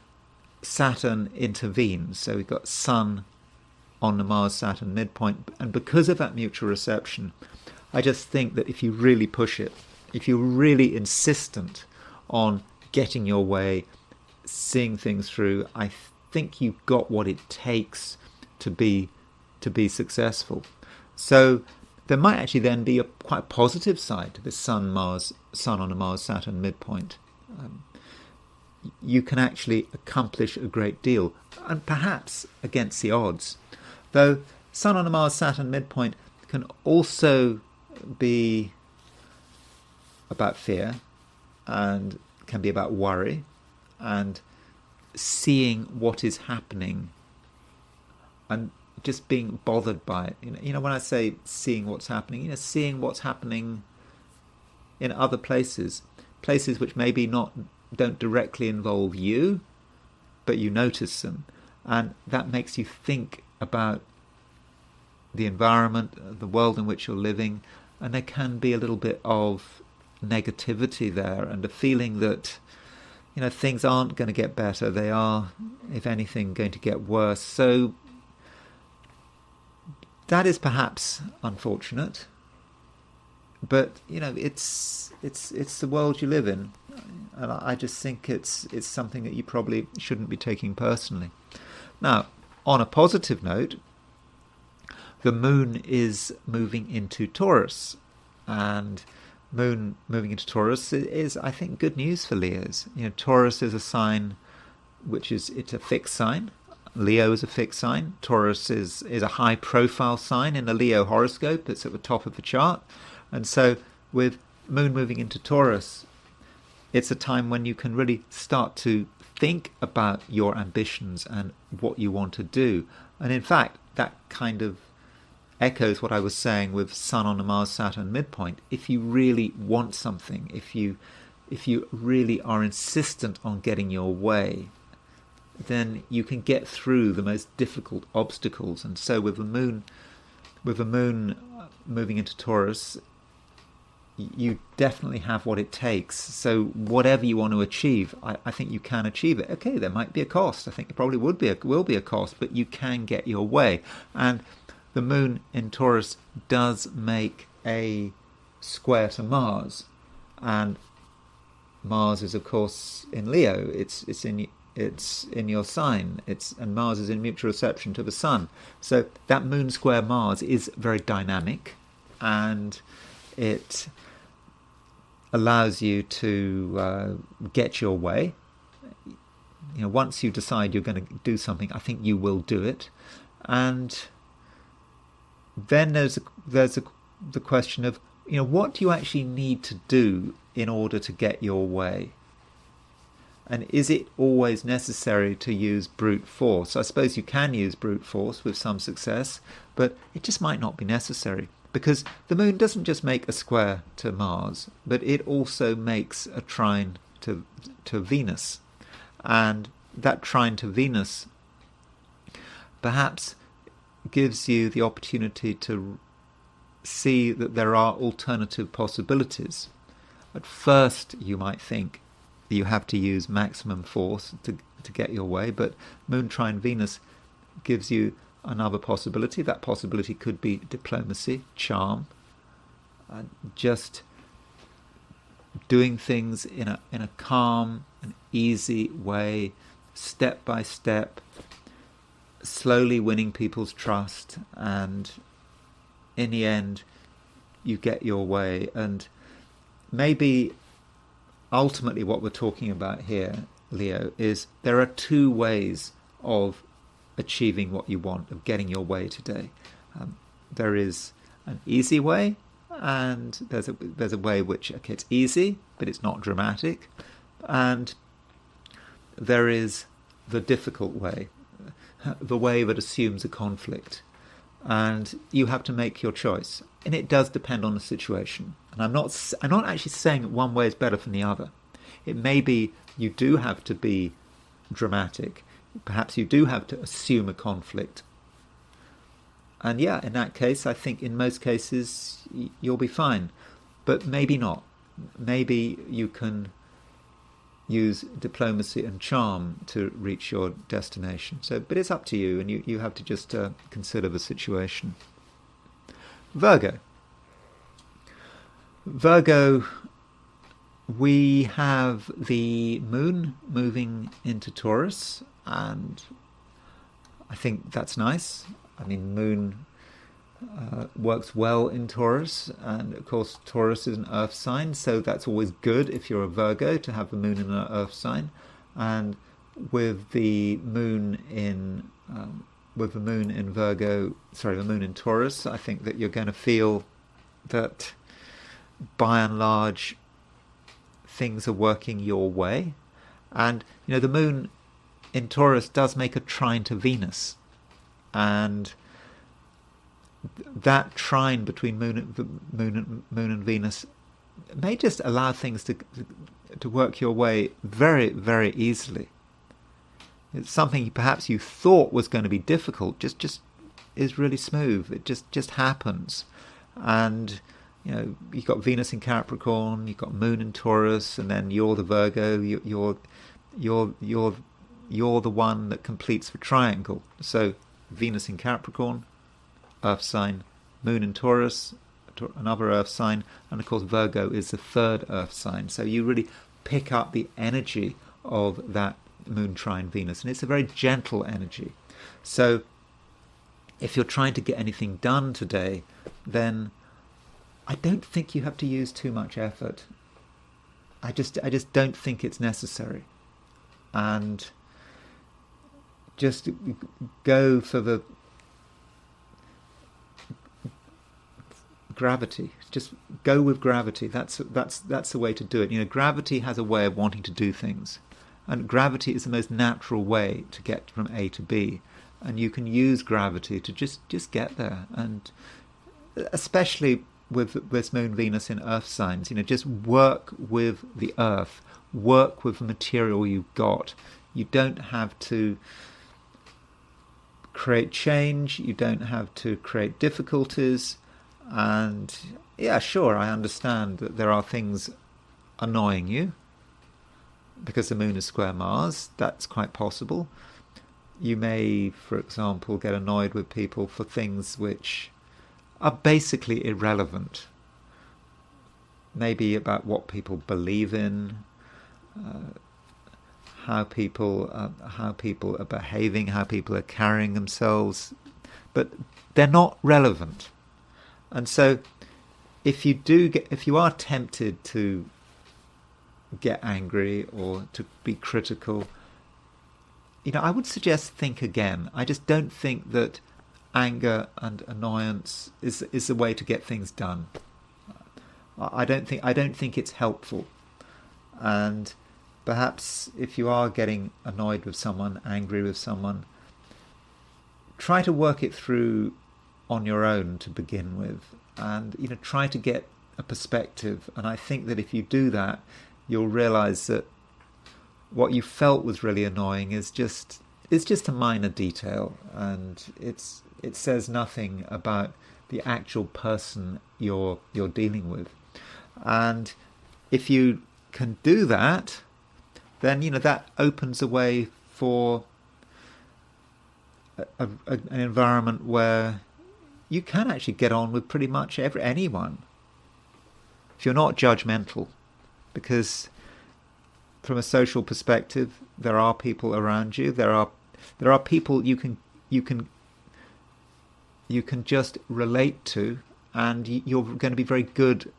Saturn intervenes. So we've got Sun on the Mars-Saturn midpoint, and because of that mutual reception, I just think that if you really push it, if you're really insistent on getting your way, seeing things through, I think you've got what it takes to be successful. So there might actually then be a quite positive side to this Sun on the Mars-Saturn midpoint. You can actually accomplish a great deal, and perhaps against the odds. Though Sun on the Mars-Saturn midpoint can also be about fear, and can be about worry, and seeing what is happening, and just being bothered by it. When I say seeing what's happening, seeing what's happening in other places which maybe don't directly involve you, but you notice them, and that makes you think about the environment, the world in which you're living, and there can be a little bit of negativity there, and a feeling that things aren't going to get better. They are, if anything, going to get worse. So that is perhaps unfortunate, but it's the world you live in, and I just think it's something that you probably shouldn't be taking personally. Now, on a positive note, the Moon is moving into Taurus, and Moon moving into Taurus is, I think, good news for Leos. Taurus is a sign it's a fixed sign. Leo is a fixed sign. Taurus is a high-profile sign in the Leo horoscope. It's at the top of the chart. And so with Moon moving into Taurus, it's a time when you can really start to think about your ambitions and what you want to do. And in fact, that kind of echoes what I was saying with Sun on the Mars-Saturn midpoint. If you really want something, if you really are insistent on getting your way, then you can get through the most difficult obstacles. And so with the Moon moving into Taurus, you definitely have what it takes. So whatever you want to achieve, I think you can achieve it. Okay, there might be a cost. I think it probably will be a cost, but you can get your way. And the Moon in Taurus does make a square to Mars, and Mars is, of course, in Leo. It's it's in your sign, and Mars is in mutual reception to the Sun. So that moon square Mars is very dynamic, and it allows you to get your way. Once you decide you're going to do something, I think you will do it. And then there's the question of, what do you actually need to do in order to get your way? And is it always necessary to use brute force? I suppose you can use brute force with some success, but it just might not be necessary, because the moon doesn't just make a square to Mars, but it also makes a trine to Venus. And that trine to Venus perhaps gives you the opportunity to see that there are alternative possibilities. At first you might think that you have to use maximum force to get your way, but moon trine Venus gives you another possibility. That possibility could be diplomacy, charm, just doing things in a calm and easy way, step by step, slowly winning people's trust, and in the end you get your way. And maybe ultimately what we're talking about here, Leo, is there are two ways of achieving what you want, of getting your way today. There is an easy way, and there's a way which, okay, it's easy but it's not dramatic, and there is the difficult way, the way that assumes a conflict, and you have to make your choice. And it does depend on the situation. And I'm not actually saying that one way is better than the other. It may be you do have to be dramatic. Perhaps you do have to assume a conflict. And yeah, in that case, I think in most cases you'll be fine. But maybe not. Maybe you can use diplomacy and charm to reach your destination. But it's up to you, and you have to just consider the situation. Virgo. Virgo, we have the moon moving into Taurus, and I think that's nice. I mean, moon works well in Taurus, and of course Taurus is an earth sign, so that's always good if you're a Virgo to have the moon in an earth sign. And with the moon in the moon in Taurus, I think that you're going to feel that by and large things are working your way. And the moon in Taurus does make a trine to Venus, and that trine between moon and Venus may just allow things to work your way very, very easily. It's something perhaps you thought was going to be difficult, just is really smooth. It just happens. And you've got Venus in Capricorn, you've got moon in Taurus, and then you're the Virgo. You're the one that completes the triangle. So Venus in Capricorn, earth sign, moon in Taurus, another earth sign, and of course Virgo is the third earth sign. So you really pick up the energy of that moon trine Venus, and it's a very gentle energy. So if you're trying to get anything done today, then I don't think you have to use too much effort. I just don't think it's necessary. And just go for the gravity. Just go with gravity. That's the way to do it. Gravity has a way of wanting to do things, and gravity is the most natural way to get from A to B. And you can use gravity to just get there. And especially with this moon Venus in earth signs, just work with the earth, work with the material you've got. You don't have to create change, you don't have to create difficulties. And yeah, sure, I understand that there are things annoying you because the moon is square Mars. That's quite possible. You may, for example, get annoyed with people for things which are basically irrelevant. Maybe about what people believe in, how people are behaving, how people are carrying themselves, but they're not relevant. And so, if you are tempted to get angry or to be critical, I would suggest think again. I just don't think that anger and annoyance is the way to get things done. I don't think it's helpful. And perhaps if you are getting annoyed with someone, angry with someone, try to work it through on your own to begin with, and try to get a perspective. And I think that if you do that, you'll realize that what you felt was really annoying is just a minor detail, and it says nothing about the actual person you're dealing with. And if you can do that, then that opens a way for an environment where you can actually get on with pretty much anyone if you're not judgmental. Because from a social perspective, there are people around you. There are people you can just relate to, and you're going to be very good,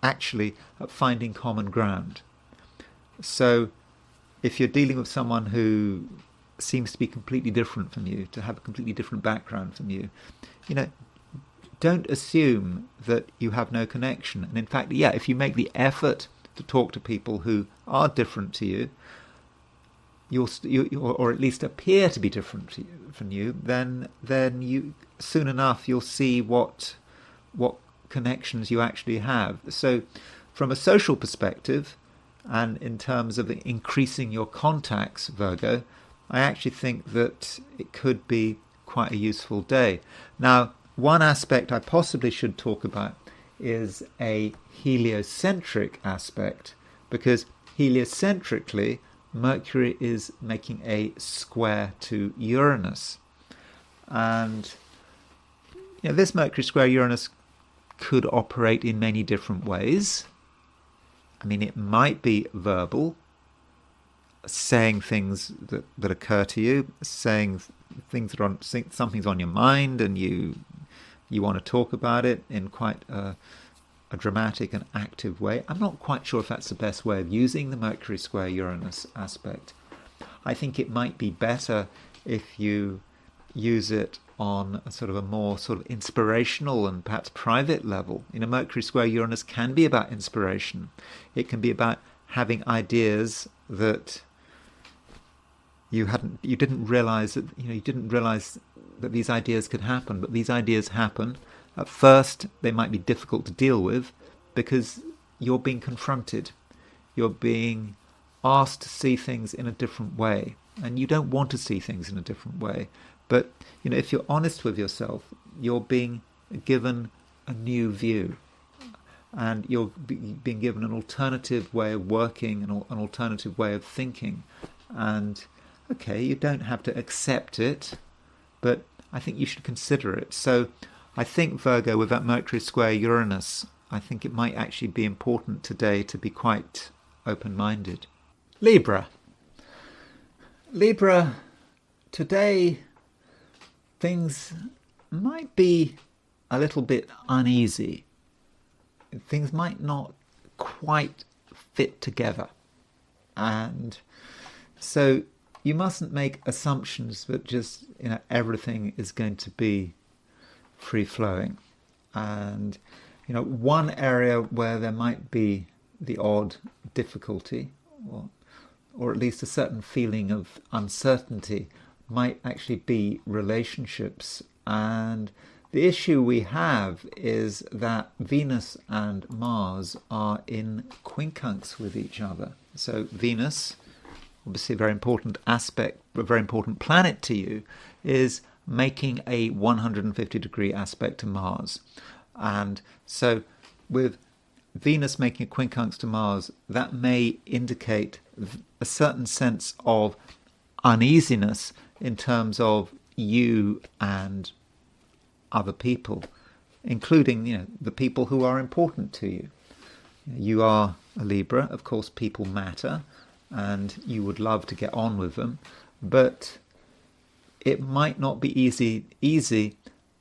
actually, at finding common ground. So, if you're dealing with someone who seems to be completely different from you, to have a completely different background from you, don't assume that you have no connection. And in fact, if you make the effort to talk to people who are different to you, or at least appear to be different from you, then you soon enough you'll see what connections you actually have. So, from a social perspective, and in terms of increasing your contacts, Virgo, I actually think that it could be quite a useful day. Now, one aspect I possibly should talk about is a heliocentric aspect, because heliocentrically Mercury is making a square to Uranus, and this Mercury square Uranus could operate in many different ways. I mean, it might be verbal, saying things that occur to you, saying things that something's on your mind, and you want to talk about it in quite a dramatic and active way. I'm not quite sure if that's the best way of using the Mercury square Uranus aspect. I think it might be better if you use it on a more inspirational and perhaps private level. Mercury square Uranus can be about inspiration. It can be about having ideas that you didn't realize that these ideas could happen, but these ideas happen. At first, they might be difficult to deal with because you're being confronted. You're being asked to see things in a different way, and you don't want to see things in a different way. But, if you're honest with yourself, you're being given a new view, and you're being given an alternative way of working, an alternative way of thinking. And, okay, you don't have to accept it, but I think you should consider it. So I think, Virgo, with that Mercury square Uranus, I think it might actually be important today to be quite open-minded. Libra, today things might be a little bit uneasy. Things might not quite fit together. And so you mustn't make assumptions that just everything is going to be free-flowing. And one area where there might be the odd difficulty, or at least a certain feeling of uncertainty, might actually be relationships. And the issue we have is that Venus and Mars are in quincunx with each other. So Venus, obviously a very important aspect, a very important planet to you, is making a 150-degree aspect to Mars. And so with Venus making a quincunx to Mars, that may indicate a certain sense of uneasiness in terms of you and other people, including the people who are important to you. You are a Libra, of course people matter, and you would love to get on with them, but it might not be easy,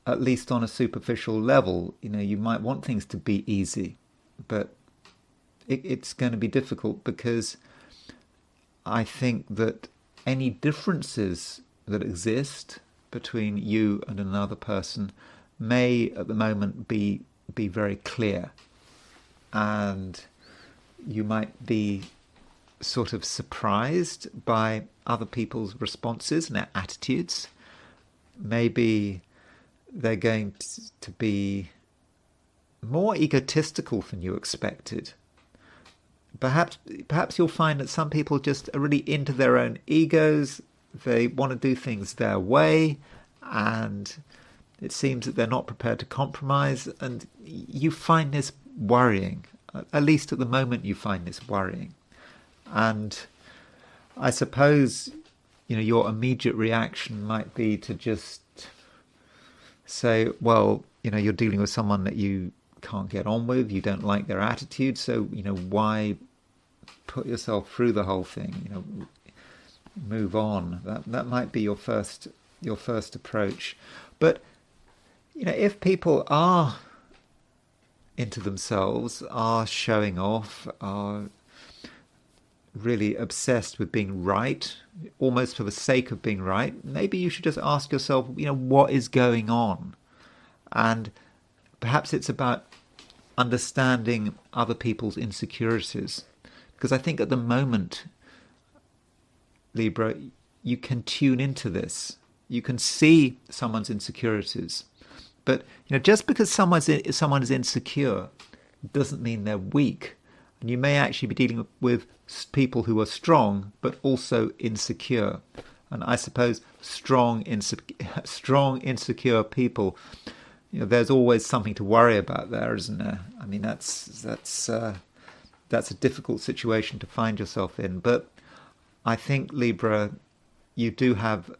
at least on a superficial level. You might want things to be easy, but it's going to be difficult, because I think that any differences that exist between you and another person may at the moment be very clear, and you might be sort of surprised by other people's responses and their attitudes. Maybe they're going to be more egotistical than you expected. Perhaps you'll find that some people just are really into their own egos. They want to do things their way, and it seems that they're not prepared to compromise, and you find this worrying. At least at the moment you find this worrying. And I suppose, your immediate reaction might be to just say, well, you're dealing with someone that you can't get on with, you don't like their attitude, so, why put yourself through the whole thing? Move on. That might be your first approach. But, if people are into themselves, are showing off, are really obsessed with being right, almost for the sake of being right, maybe you should just ask yourself, what is going on? And perhaps it's about understanding other people's insecurities. Because I think at the moment, Libra, you can tune into this. You can see someone's insecurities. But just because someone is insecure doesn't mean they're weak. And you may actually be dealing with people who are strong, but also insecure. And I suppose strong, insecure people, there's always something to worry about there, isn't there? I mean, that's a difficult situation to find yourself in. But I think, Libra, you do have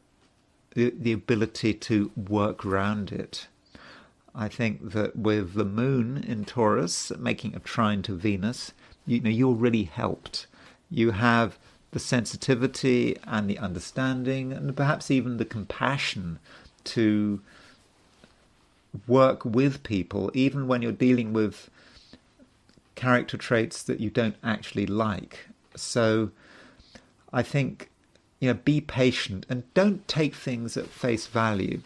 the ability to work around it. I think that with the moon in Taurus making a trine to Venus, you're really helped. You have the sensitivity and the understanding and perhaps even the compassion to work with people, even when you're dealing with character traits that you don't actually like. So I think, be patient and don't take things at face value.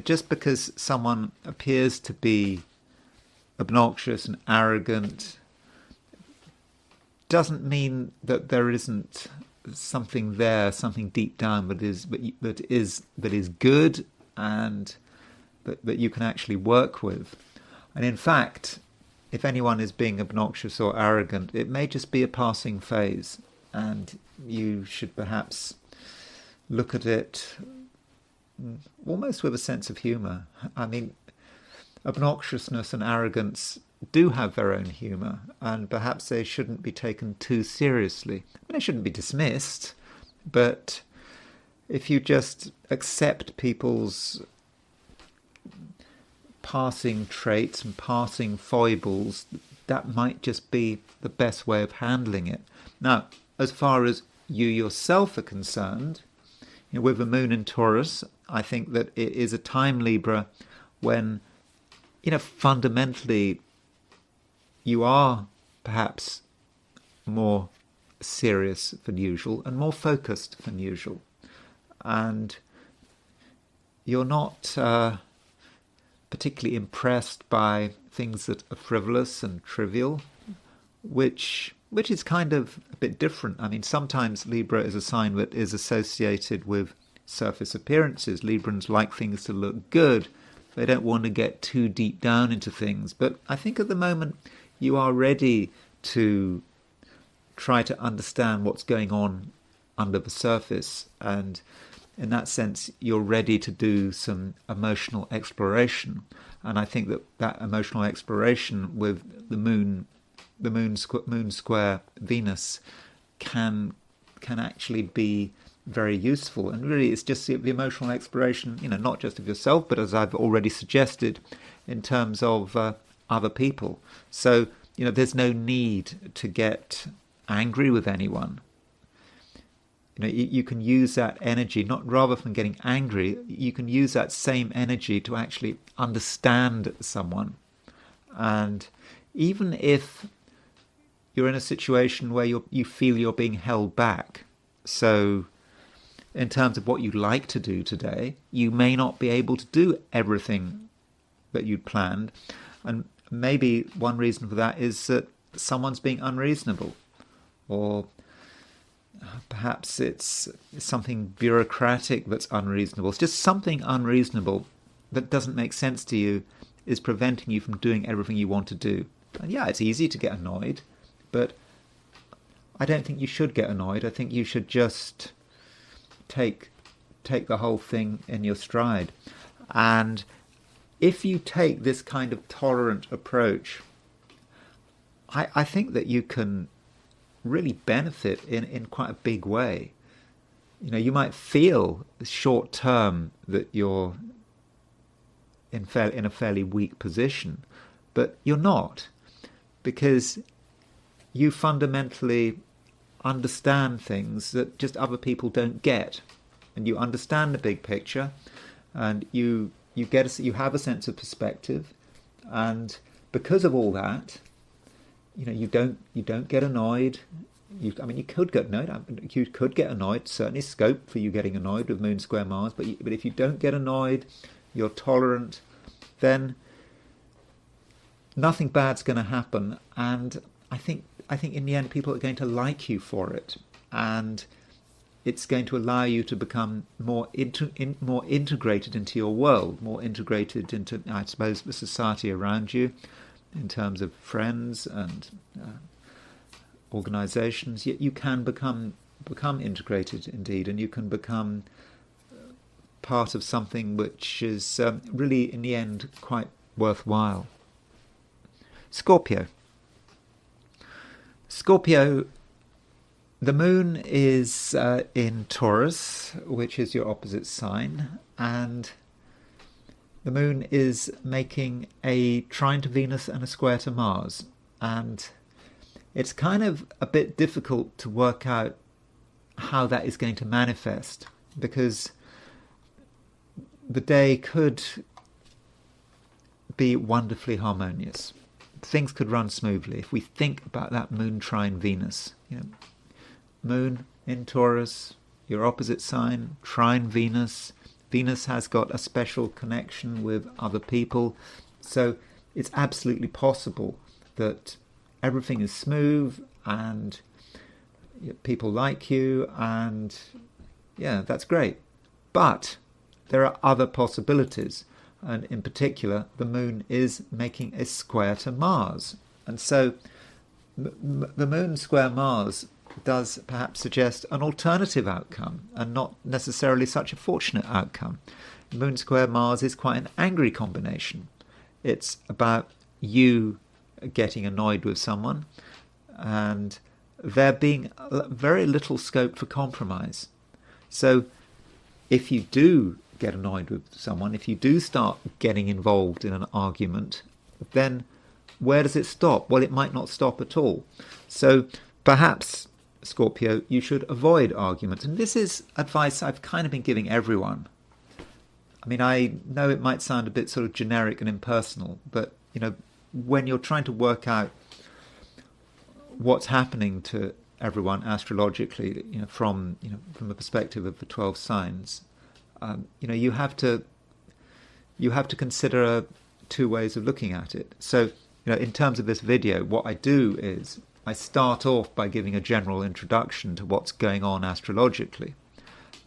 Just because someone appears to be obnoxious and arrogant doesn't mean that there isn't something there, something deep down that is good and that you can actually work with. And in fact, if anyone is being obnoxious or arrogant, it may just be a passing phase, and you should perhaps look at it almost with a sense of humour. I mean, obnoxiousness and arrogance do have their own humour, and perhaps they shouldn't be taken too seriously. They shouldn't be dismissed, but if you just accept people's passing traits and passing foibles, that might just be the best way of handling it. Now, as far as you yourself are concerned, with the moon in Taurus, I think that it is a time, Libra, when, fundamentally you are perhaps more serious than usual and more focused than usual. And you're not particularly impressed by things that are frivolous and trivial, which is kind of a bit different. I mean, sometimes Libra is a sign that is associated with surface appearances. Librans like things to look good. They don't want to get too deep down into things. But I think at the moment you are ready to try to understand what's going on under the surface. And in that sense, you're ready to do some emotional exploration. And I think that emotional exploration with the moon square Venus can actually be very useful. And really it's just the emotional exploration, not just of yourself, but as I've already suggested, in terms of other people. So, there's no need to get angry with anyone. You can use that energy, not rather than getting angry, you can use that same energy to actually understand someone. And even if you're in a situation where you feel you're being held back, so in terms of what you'd like to do today, you may not be able to do everything that you'd planned. And maybe one reason for that is that someone's being unreasonable, or perhaps it's something bureaucratic that's unreasonable. It's just something unreasonable that doesn't make sense to you is preventing you from doing everything you want to do. And yeah, it's easy to get annoyed, but I don't think you should get annoyed. I think you should just take the whole thing in your stride. And if you take this kind of tolerant approach, I think that you can really benefit in quite a big way. You might feel short term that you're in a fairly weak position, but you're not, because you fundamentally understand things that just other people don't get, and you understand the big picture, and you have a sense of perspective, and because of all that, you don't get annoyed. You could get annoyed. You could get annoyed. Certainly, scope for you getting annoyed with Moon square Mars. But if you don't get annoyed, you're tolerant, then nothing bad's going to happen. And I think in the end, people are going to like you for it, and it's going to allow you to become more integrated into your world, more integrated into, I suppose, the society around you, in terms of friends and organizations. You can become integrated indeed, and you can become part of something which is really, in the end, quite worthwhile. Scorpio, the moon is in Taurus, which is your opposite sign, and the moon is making a trine to Venus and a square to Mars. And it's kind of a bit difficult to work out how that is going to manifest, because the day could be wonderfully harmonious. Things could run smoothly if we think about that moon trine Venus. Moon in Taurus, your opposite sign, trine Venus. Venus has got a special connection with other people, so it's absolutely possible that everything is smooth and people like you, and yeah, that's great. But there are other possibilities, and in particular, the moon is making a square to Mars, and so the moon square Mars does perhaps suggest an alternative outcome and not necessarily such a fortunate outcome. Moon square Mars is quite an angry combination. It's about you getting annoyed with someone and there being very little scope for compromise. So if you do get annoyed with someone, if you do start getting involved in an argument, then where does it stop? Well, it might not stop at all. So perhaps, Scorpio, you should avoid arguments. And this is advice I've kind of been giving everyone. I know it might sound a bit sort of generic and impersonal, but, when you're trying to work out what's happening to everyone astrologically, from the perspective of the 12 signs, you have to consider two ways of looking at it. So, in terms of this video, what I do is I start off by giving a general introduction to what's going on astrologically.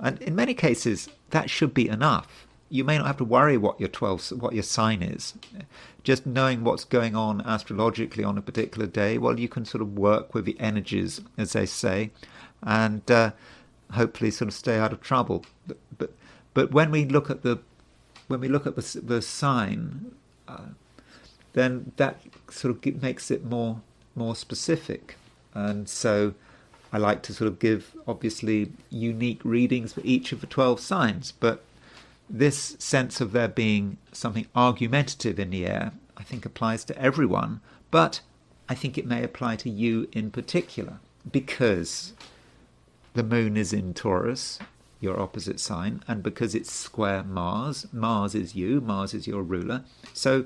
And in many cases, that should be enough. You may not have to worry what your sign is. Just knowing what's going on astrologically on a particular day, well, you can sort of work with the energies, as they say, and hopefully sort of stay out of trouble. But when we look at the sign, then that sort of makes it more specific. And so I like to sort of give, obviously, unique readings for each of the 12 signs. But this sense of there being something argumentative in the air, I think applies to everyone. But I think it may apply to you in particular, because the moon is in Taurus, your opposite sign, and because it's square Mars, Mars is you, Mars is your ruler. So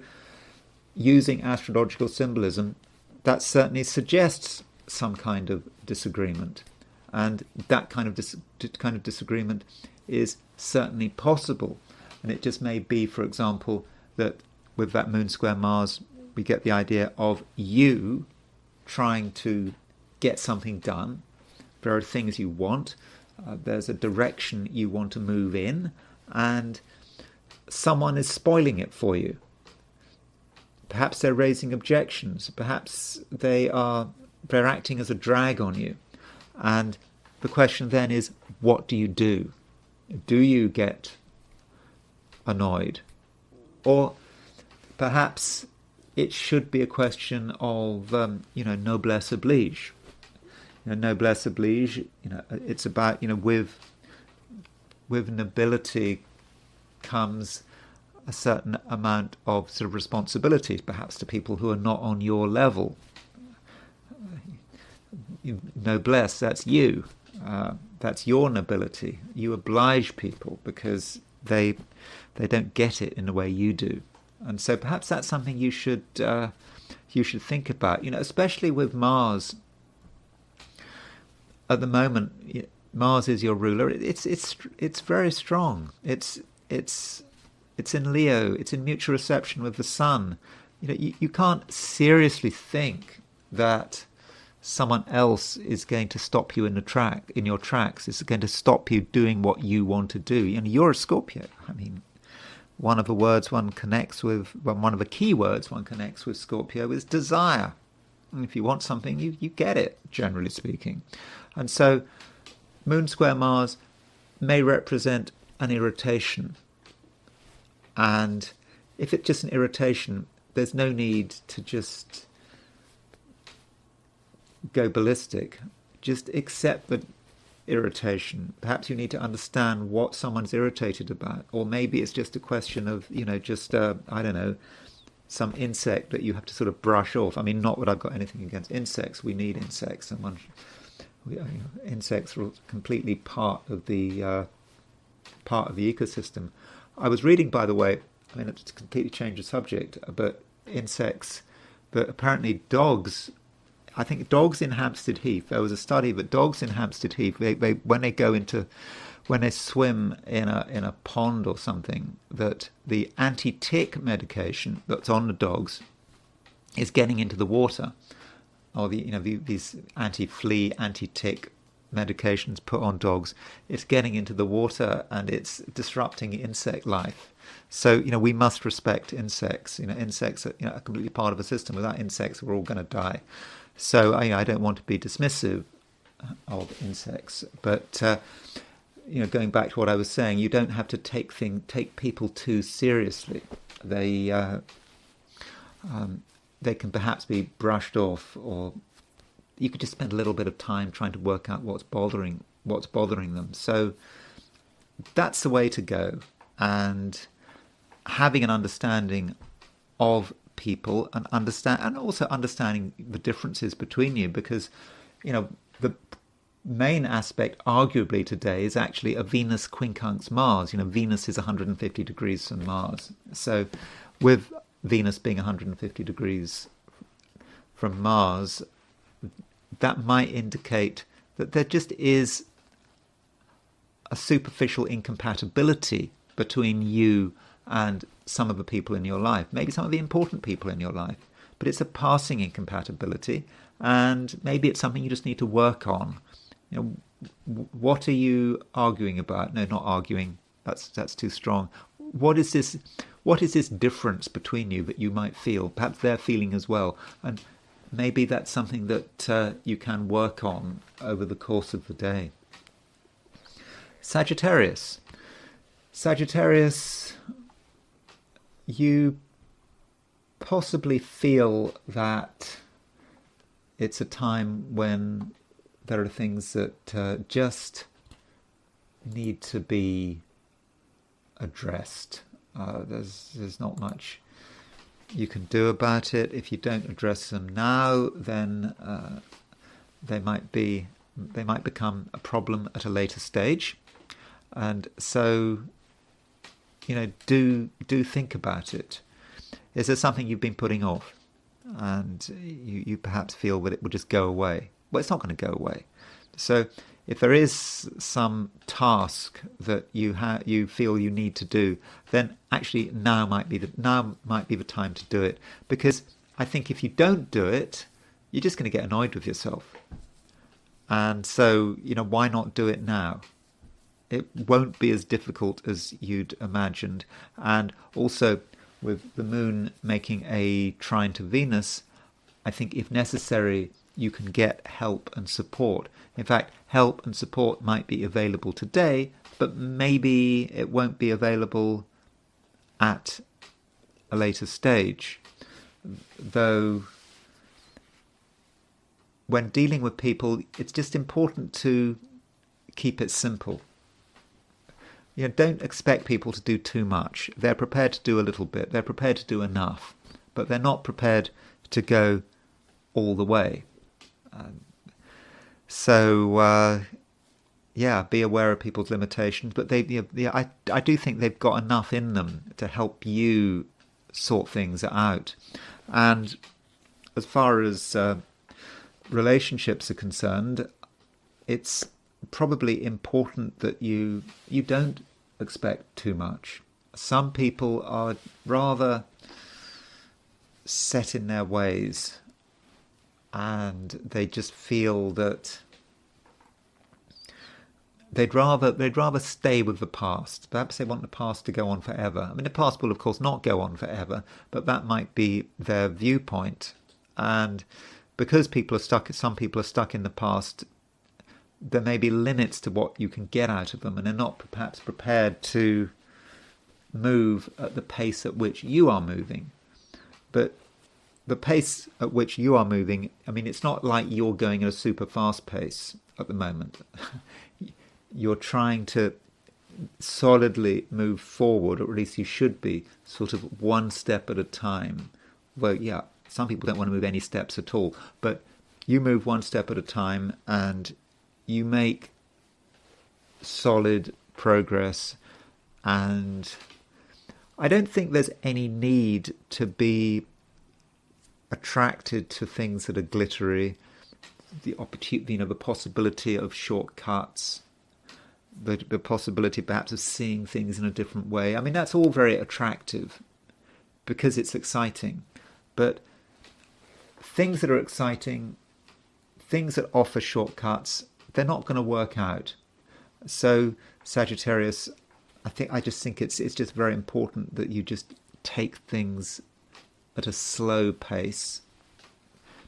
using astrological symbolism, that certainly suggests some kind of disagreement. And that kind of disagreement is certainly possible. And it just may be, for example, that with that moon square Mars, we get the idea of you trying to get something done. There are things you want. There's a direction you want to move in, and someone is spoiling it for you. Perhaps they're raising objections. Perhaps they're acting as a drag on you. And the question then is, what do you do? Do you get annoyed? Or perhaps it should be a question of, noblesse oblige. Noblesse oblige, it's about, with nobility comes a certain amount of sort of responsibilities, perhaps to people who are not on your level. Noblesse, that's you. That's your nobility. You oblige people because they don't get it in the way you do. And so perhaps that's something you should think about. Especially with Mars. At the moment, Mars is your ruler. It's very strong. It's in Leo. It's in mutual reception with the Sun. You can't seriously think that someone else is going to stop you in your tracks. Is going to stop you doing what you want to do. You're a Scorpio. I mean, one of the key words one connects with Scorpio is desire. And if you want something, you get it, generally speaking. And so moon square Mars may represent an irritation. And if it's just an irritation, there's no need to just go ballistic. Just accept the irritation. Perhaps you need to understand what someone's irritated about. Or maybe it's just a question of, some insect that you have to sort of brush off. I mean, not that I've got anything against insects. We need insects. Insects are completely part of the ecosystem. I was reading, by the way, it's completely changed the subject, but insects, but apparently dogs, I think dogs in Hampstead Heath, there was a study that dogs in Hampstead Heath, when they swim in a pond or something, that the anti-tick medication that's on the dogs is getting into the water, or these anti-flea, anti-tick medications put on dogs, it's getting into the water and it's disrupting insect life. So we must respect insects. Insects are are completely part of a system. Without insects, we're all going to die. So I don't want to be dismissive of insects, but going back to what I was saying, you don't have to take people too seriously. They can perhaps be brushed off, or you could just spend a little bit of time trying to work out what's bothering them. So that's the way to go, and having an understanding of people and also understanding the differences between you, because the main aspect arguably today is actually a Venus quincunx Mars. Venus is 150 degrees from Mars, so with Venus being 150 degrees from Mars, that might indicate that there just is a superficial incompatibility between you and some of the people in your life, maybe some of the important people in your life, but it's a passing incompatibility, and maybe it's something you just need to work on. What are you arguing about? No, not arguing. That's too strong. What is this difference between you that you might feel? Perhaps they're feeling as well, and maybe that's something that you can work on over the course of the day. Sagittarius, you possibly feel that it's a time when there are things that just need to be addressed. There's not much you can do about it. If you don't address them now, then they might be They might become a problem at a later stage. And so, do think about it. Is there something you've been putting off, and you perhaps feel that it would just go away? Well, it's not going to go away. So if there is some task that you feel you need to do, then actually now might be the time to do it. Because I think if you don't do it, you're just going to get annoyed with yourself. And so, why not do it now? It won't be as difficult as you'd imagined. And also, with the moon making a trine to Venus, I think if necessary, you can get help and support. In fact, help and support might be available today, but maybe it won't be available at a later stage. Though, when dealing with people, it's just important to keep it simple. Don't expect people to do too much. They're prepared to do a little bit. They're prepared to do enough, but they're not prepared to go all the way. Be aware of people's limitations, but I do think they've got enough in them to help you sort things out. And as far as relationships are concerned, it's probably important that you don't expect too much. Some people are rather set in their ways, and they just feel that they'd rather stay with the past. Perhaps they want the past to go on forever. I mean, the past will of course not go on forever, but that might be their viewpoint. And because some people are stuck in the past, there may be limits to what you can get out of them, and they're not perhaps prepared to move at the pace at which you are moving. But the pace at which you are moving, I mean, it's not like you're going at a super fast pace at the moment. You're trying to solidly move forward, or at least you should be, sort of one step at a time. Well, yeah, some people don't want to move any steps at all, but you move one step at a time, and you make solid progress. And I don't think there's any need to be attracted to things that are glittery, the opportunity, the possibility of shortcuts, the possibility perhaps of seeing things in a different way. I mean, that's all very attractive because it's exciting. But things that are exciting, things that offer shortcuts, they're not going to work out. So Sagittarius, I just think it's just very important that you just take things at a slow pace,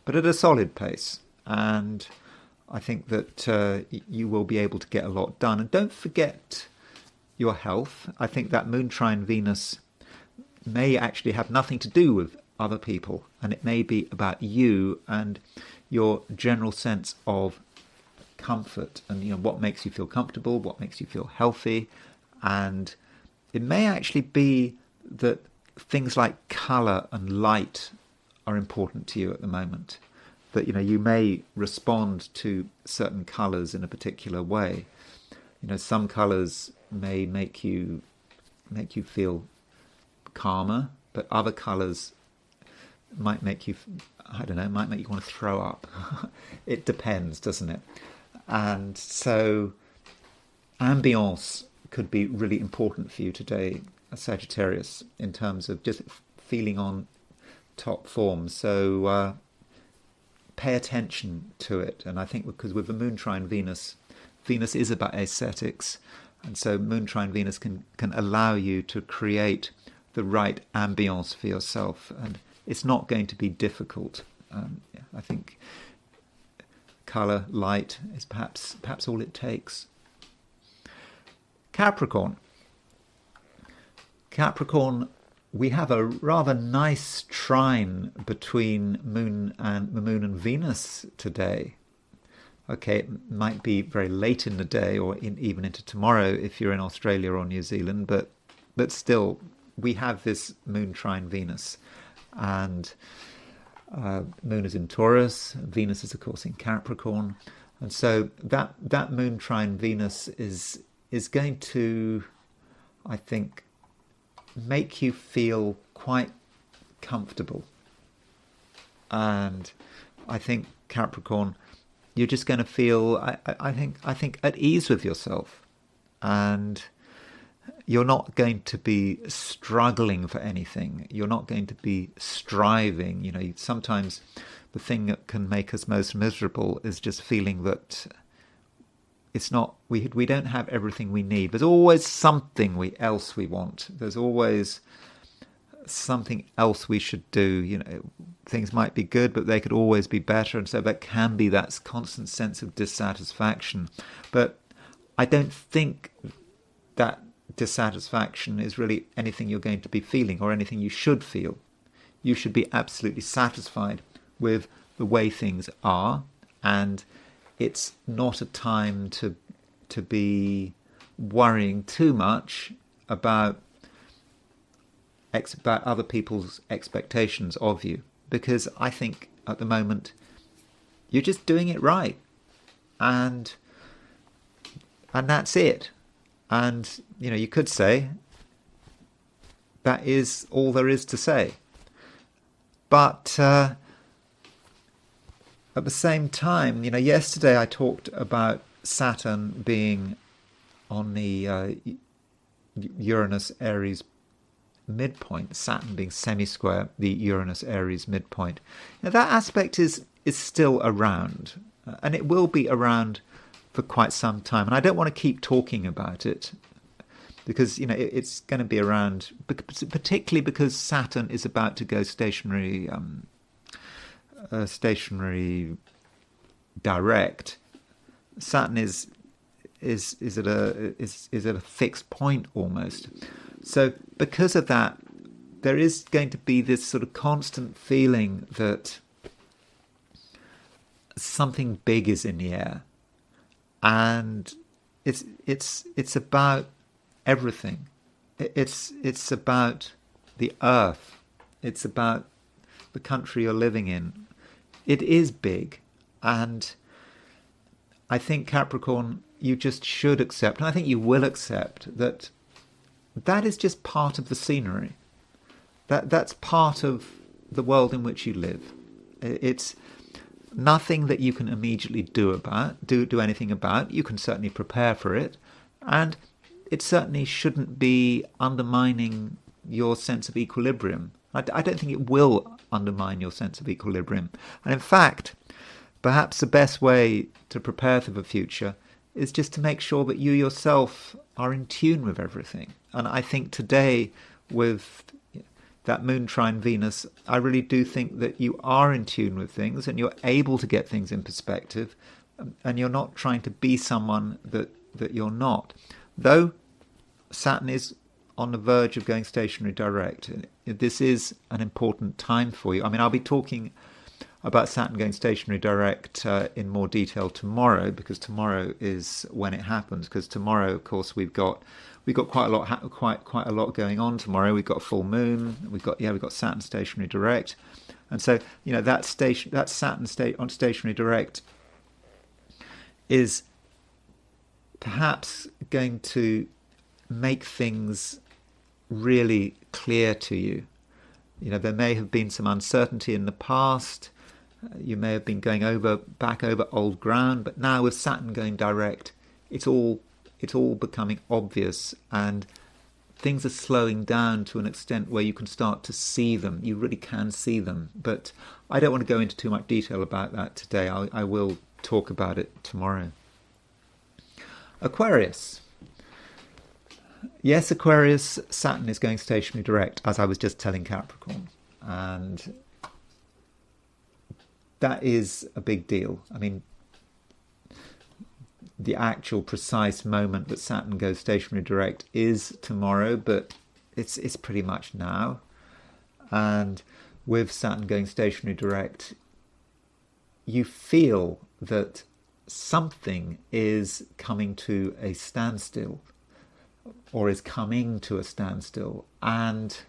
but at a solid pace. And I think that you will be able to get a lot done. And don't forget your health. I think that moon trine Venus may actually have nothing to do with other people, and it may be about you and your general sense of comfort, and what makes you feel comfortable, what makes you feel healthy. And it may actually be that things like colour and light are important to you at the moment, that you may respond to certain colours in a particular way. Some colours may make you feel calmer, but other colours might make you, might make you want to throw up. It depends, doesn't it? And so ambience could be really important for you today, Sagittarius, in terms of just feeling on top form. So pay attention to it. And I think because with the moon trine Venus is about aesthetics, and so moon trine Venus can allow you to create the right ambience for yourself, and it's not going to be difficult. I think colour, light is perhaps all it takes. Capricorn, we have a rather nice trine between the moon and Venus today. Okay, it might be very late in the day, or even into tomorrow if you're in Australia or New Zealand, but still, we have this moon trine Venus, and moon is in Taurus, Venus is of course in Capricorn, And so that moon trine Venus is going to, I think, make you feel quite comfortable. And I think, Capricorn, you're just going to feel, I think at ease with yourself. And you're not going to be struggling for anything. You're not going to be striving. You know, sometimes the thing that can make us most miserable is just feeling that it's not, we don't have everything we need. There's always something else we want. There's always something else we should do. You know, things might be good, but they could always be better. And so there can be that constant sense of dissatisfaction. But I don't think that dissatisfaction is really anything you're going to be feeling or anything you should feel. You should be absolutely satisfied with the way things are, and it's not a time to be worrying too much about other people's expectations of you, because I think at the moment you're just doing it right, and that's it. And you know, you could say that is all there is to say, but at the same time, you know, yesterday I talked about Saturn being on the Uranus-Aries midpoint, Saturn being semi-square, the Uranus-Aries midpoint. Now, that aspect is still around, and it will be around for quite some time. And I don't want to keep talking about it, because, you know, it's going to be around, particularly because Saturn is about to go stationary direct. Saturn is at a fixed point almost. So because of that, there is going to be this sort of constant feeling that something big is in the air, and it's about everything. It's about the earth. It's about the country you're living in. It is big, and I think, Capricorn, you just should accept, and I think you will accept, that is just part of the scenery. That's part of the world in which you live. It's nothing that you can immediately do anything about. You can certainly prepare for it, and it certainly shouldn't be undermining your sense of equilibrium. I don't think it will undermine your sense of equilibrium. And in fact, perhaps the best way to prepare for the future is just to make sure that you yourself are in tune with everything. And I think today, with that moon trine Venus, I really do think that you are in tune with things, and you're able to get things in perspective, and you're not trying to be someone that you're not. Though Saturn is on the verge of going stationary direct, this is an important time for you. I mean, I'll be talking about Saturn going stationary direct in more detail tomorrow, because tomorrow is when it happens. Because tomorrow, of course, we've got quite a lot going on tomorrow. We've got a full moon. We've got Saturn stationary direct, and so, you know, that Saturn on stationary direct is perhaps going to make things really clear to you. You know, there may have been some uncertainty in the past. You may have been going back over old ground, but now with Saturn going direct, it's all becoming obvious, and things are slowing down to an extent where you can start to see them. You really can see them. But I don't want to go into too much detail about that today. I will talk about it tomorrow. Aquarius. Yes, Aquarius, Saturn is going stationary direct, as I was just telling Capricorn. And that is a big deal. I mean, the actual precise moment that Saturn goes stationary direct is tomorrow, but it's pretty much now. And with Saturn going stationary direct, you feel that something is coming to a standstill, or is coming to a standstill, and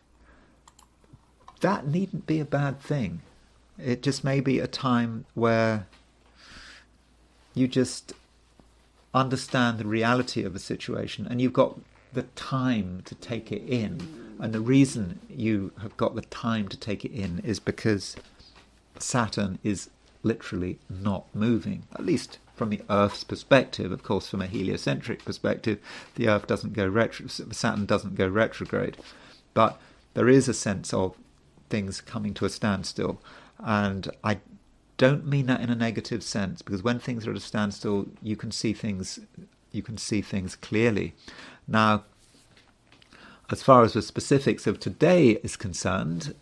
that needn't be a bad thing. It just may be a time where you just understand the reality of a situation, and you've got the time to take it in. And the reason you have got the time to take it in is because Saturn is literally not moving, at least from the Earth's perspective. Of course, from a heliocentric perspective, the Earth doesn't go Saturn doesn't go retrograde, but there is a sense of things coming to a standstill, and I don't mean that in a negative sense, because when things are at a standstill, you can see things clearly. Now, as far as the specifics of today is concerned,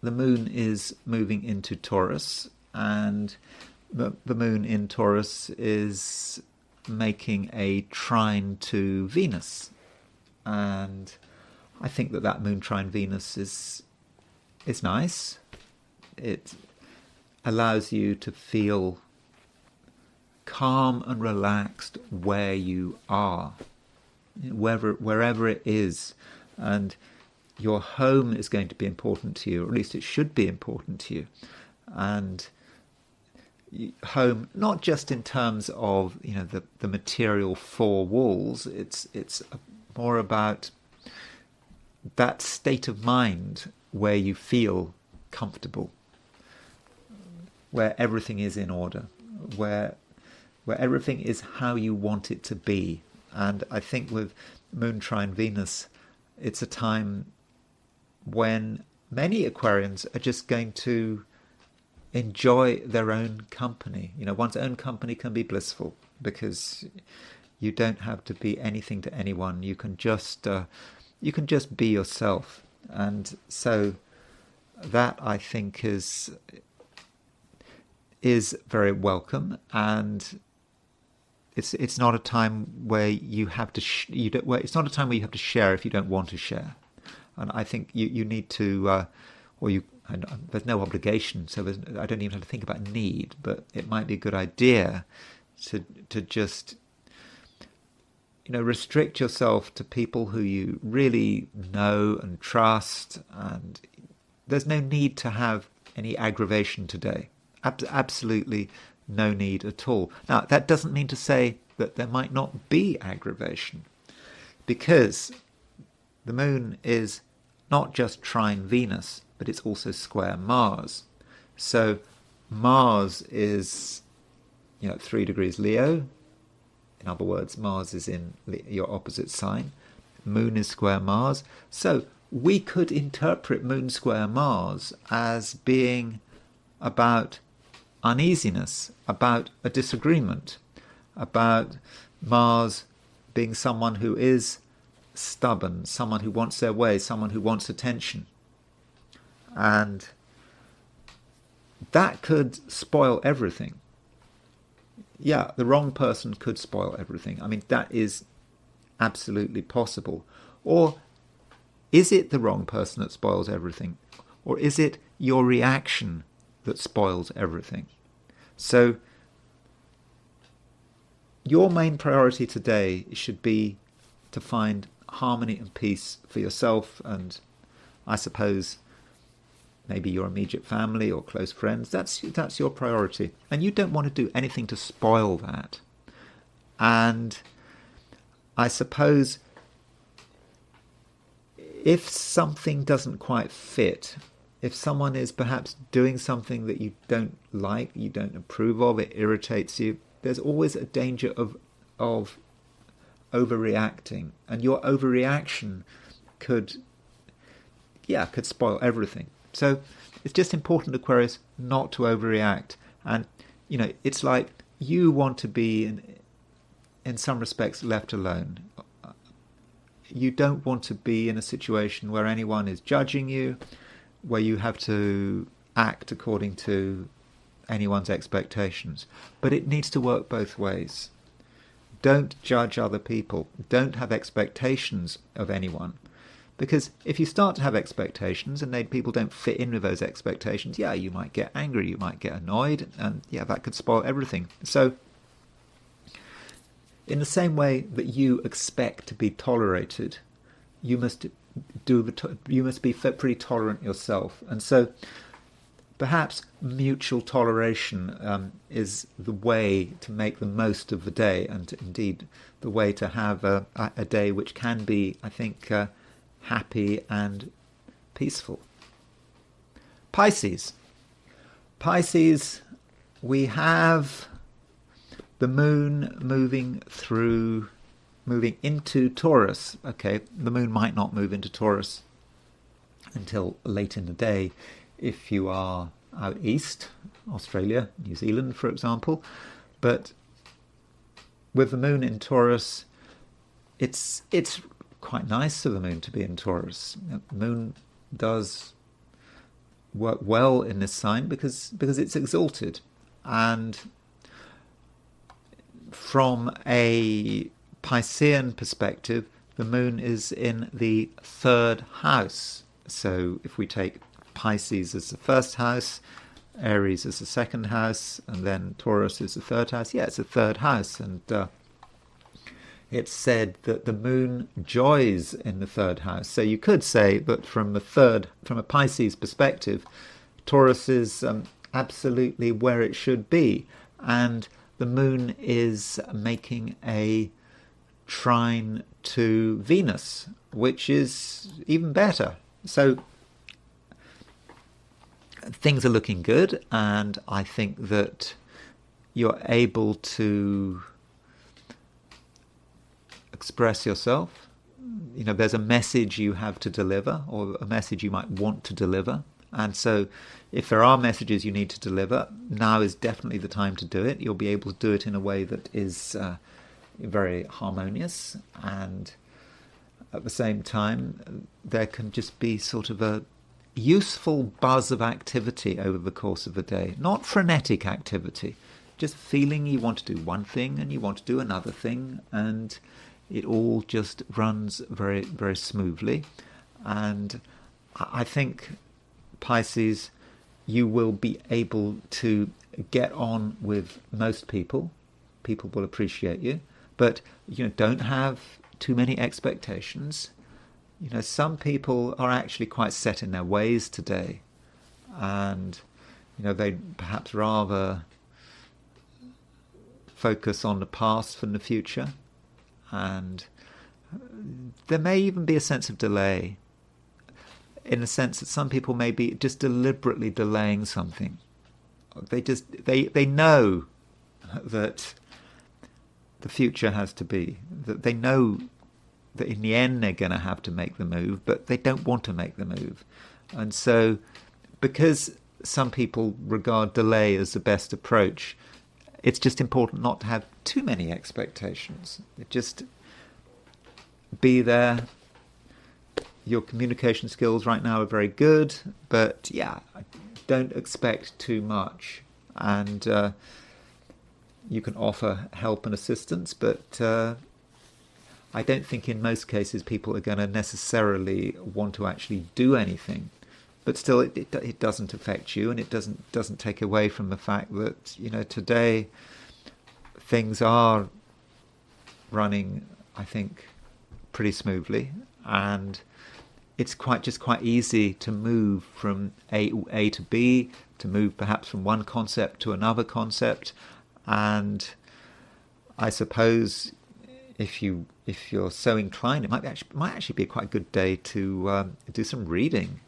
the moon is moving into Taurus, and the moon in Taurus is making a trine to Venus, and I think that moon trine Venus is nice. It allows you to feel calm and relaxed where you are, wherever it is, and your home is going to be important to you, or at least it should be important to you. And home, not just in terms of the material four walls. It's more about that state of mind where you feel comfortable, where everything is in order, where everything is how you want it to be. And I think with Moon trine Venus, it's a time when many Aquarians are just going to enjoy their own company. One's own company can be blissful, because you don't have to be anything to anyone. You can just be yourself. And so that, I think, is very welcome, and it's not a time where you have to it's not a time where you have to share if you don't want to share. And I think you need to there's no obligation, so I don't even have to think about need, but it might be a good idea to just restrict yourself to people who you really know and trust, and there's no need to have any aggravation today. Absolutely no need at all. Now, that doesn't mean to say that there might not be aggravation, because the moon is not just trine Venus, but it's also square Mars. So Mars is 3 degrees Leo. In other words, Mars is in your opposite sign. Moon is square Mars. So we could interpret Moon square Mars as being about uneasiness, about a disagreement, about Mars being someone who is stubborn, someone who wants their way, someone who wants attention. And that could spoil everything. Yeah, the wrong person could spoil everything. I mean, that is absolutely possible. Or is it the wrong person that spoils everything? Or is it your reaction that spoils everything? So your main priority today should be to find harmony and peace for yourself, and I suppose maybe your immediate family or close friends. That's your priority, and you don't want to do anything to spoil that. And I suppose if something doesn't quite fit, if someone is perhaps doing something that you don't like, you don't approve of, it irritates you, there's always a danger of overreacting, and your overreaction could spoil everything. So it's just important, Aquarius, not to overreact. And it's like you want to be in some respects left alone. You don't want to be in a situation where anyone is judging you, where you have to act according to anyone's expectations. But it needs to work both ways. Don't judge other people. Don't have expectations of anyone. Because if you start to have expectations and people don't fit in with those expectations, you might get angry, you might get annoyed, and that could spoil everything. So in the same way that you expect to be tolerated, you must be pretty tolerant yourself. And so perhaps mutual toleration is the way to make the most of the day, and indeed the way to have a day which can be, I think, happy and peaceful. Pisces. Pisces, we have the moon moving into Taurus. Okay, the moon might not move into Taurus until late in the day if you are out east, Australia, New Zealand, for example. But with the moon in Taurus, it's quite nice for the moon to be in Taurus. The moon does work well in this sign because it's exalted, and from a Piscean perspective, the moon is in the third house. So if we take Pisces as the first house, Aries as the second house, and then Taurus is the third house, it's a third house, and it's said that the moon joys in the third house. So you could say that from a Pisces perspective, Taurus is absolutely where it should be, and the moon is making a trine to Venus, which is even better. So things are looking good, and I think that you're able to express yourself. There's a message you have to deliver, or a message you might want to deliver. And so if there are messages you need to deliver, now is definitely the time to do it. You'll be able to do it in a way that is very harmonious, and at the same time there can just be sort of a useful buzz of activity over the course of the day. Not frenetic activity, just feeling you want to do one thing and you want to do another thing, and it all just runs very, very smoothly. And I think, Pisces, you will be able to get on with most people. People will appreciate you, but don't have too many expectations. Some people are actually quite set in their ways today, and they perhaps rather focus on the past than the future, and there may even be a sense of delay, in the sense that some people may be just deliberately delaying something. They know that the future has to be, that they know that in the end they're going to have to make the move, but they don't want to make the move. And so, because some people regard delay as the best approach, it's just important not to have too many expectations. Just be there. Your communication skills right now are very good, but don't expect too much. And you can offer help and assistance, but I don't think in most cases people are going to necessarily want to actually do anything. But still, it doesn't affect you, and it doesn't take away from the fact that today things are running, I think, pretty smoothly, and it's quite easy to move from A to B, to move perhaps from one concept to another concept. And I suppose if you're so inclined, it might actually be a quite good day to do some reading.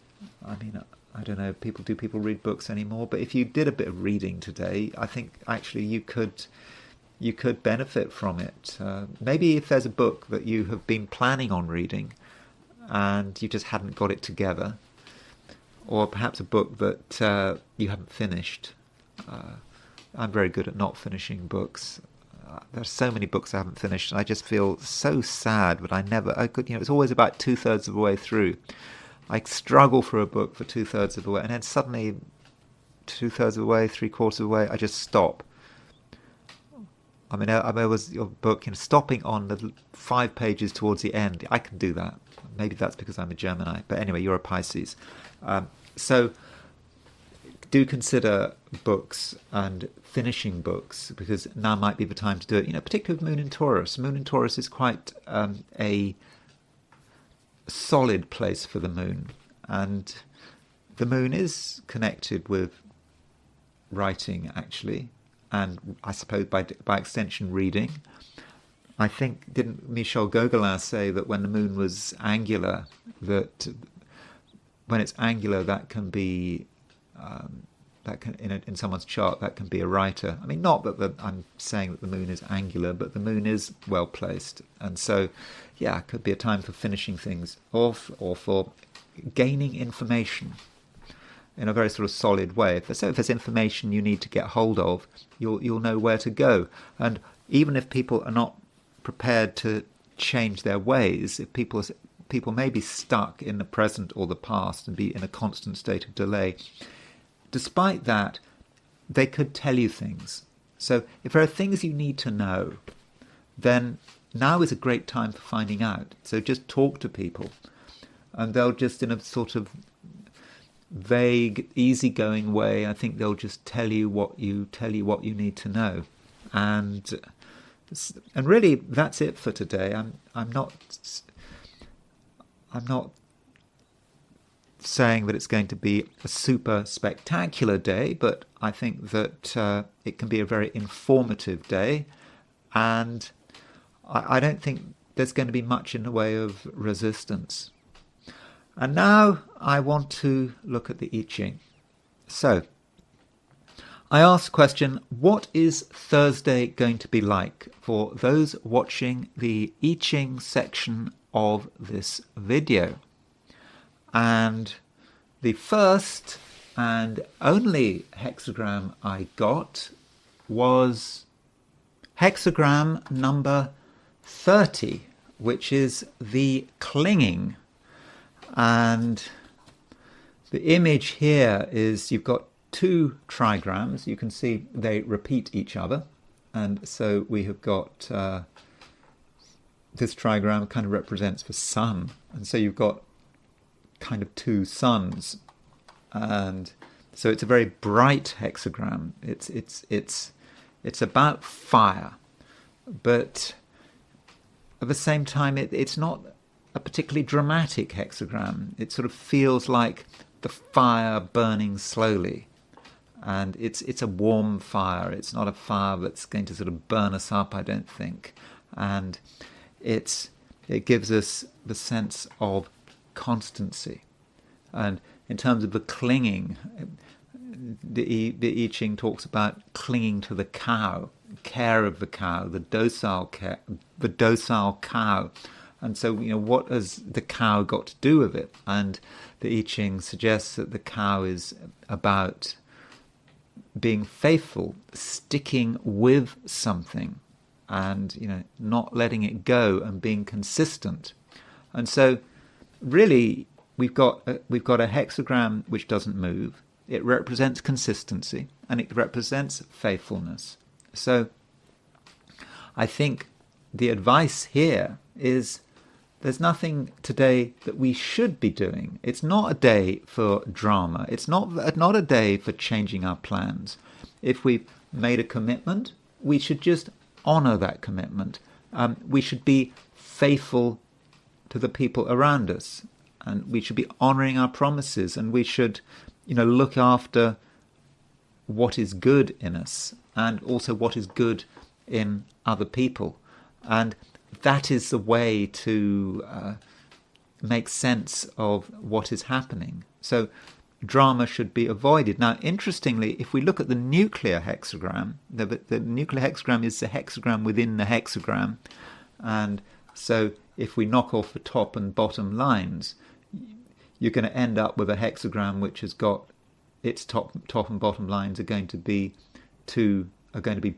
I mean, I don't know if people read books anymore, but if you did a bit of reading today, I think actually you could benefit from it. Maybe if there's a book that you have been planning on reading and you just hadn't got it together, or perhaps a book that you haven't finished. I'm very good at not finishing books. There's so many books I haven't finished, and I just feel so sad that I could, it's always about 2/3 of the way through. I struggle for a book for 2/3 of the way, and then suddenly 2/3 of the way, 3/4 of the way, I just stop. I mean, there was your book, stopping on the 5 pages towards the end. I can do that. Maybe that's because I'm a Gemini. But anyway, you're a Pisces. So do consider books and finishing books, because now might be the time to do it. Particularly with Moon in Taurus. Moon in Taurus is quite a solid place for the Moon. And the Moon is connected with writing, actually, and I suppose by extension reading. I think, didn't Michel Gauguin say that when the moon was angular, that when it's angular, that can be that can in someone's chart, that can be a writer. I mean, not that I'm saying that the moon is angular, but the moon is well placed, and so yeah, it could be a time for finishing things off or for gaining information in a very sort of solid way. So if there's information you need to get hold of, you'll know where to go. And even if people are not prepared to change their ways, if people may be stuck in the present or the past and be in a constant state of delay, despite that, they could tell you things. So if there are things you need to know, then now is a great time for finding out. So just talk to people, and they'll just, in a sort of vague, easygoing way, I think they'll just tell you what you need to know. And really, that's it for today. I'm not saying that it's going to be a super spectacular day, but I think that it can be a very informative day, and I don't think there's going to be much in the way of resistance. And now I want to look at the I Ching. So I asked the question, what is Thursday going to be like for those watching the I Ching section of this video? And the first and only hexagram I got was hexagram number 30, which is the clinging. And the image here is you've got two trigrams. You can see they repeat each other. And so we have got this trigram kind of represents the sun. And so you've got kind of two suns. And so it's a very bright hexagram. It's about fire. But at the same time, it's not a particularly dramatic hexagram. It sort of feels like the fire burning slowly, and it's a warm fire. It's not a fire that's going to sort of burn us up, I don't think. And it gives us the sense of constancy. And in terms of the clinging, the I Ching talks about clinging to the cow, care of the cow, the docile cow. And so, what has the cow got to do with it? And the I Ching suggests that the cow is about being faithful, sticking with something, and not letting it go, and being consistent. And so, really, we've got a hexagram which doesn't move. It represents consistency, and it represents faithfulness. So, I think the advice here is, there's nothing today that we should be doing. It's not a day for drama. It's not a day for changing our plans. If we've made a commitment, we should just honour that commitment. We should be faithful to the people around us, and we should be honouring our promises, and we should, look after what is good in us, and also what is good in other people. And that is the way to make sense of what is happening. So drama should be avoided. Now, interestingly, if we look at the nuclear hexagram, the nuclear hexagram is the hexagram within the hexagram. And so if we knock off the top and bottom lines, you're going to end up with a hexagram which has got its top and bottom lines are going to be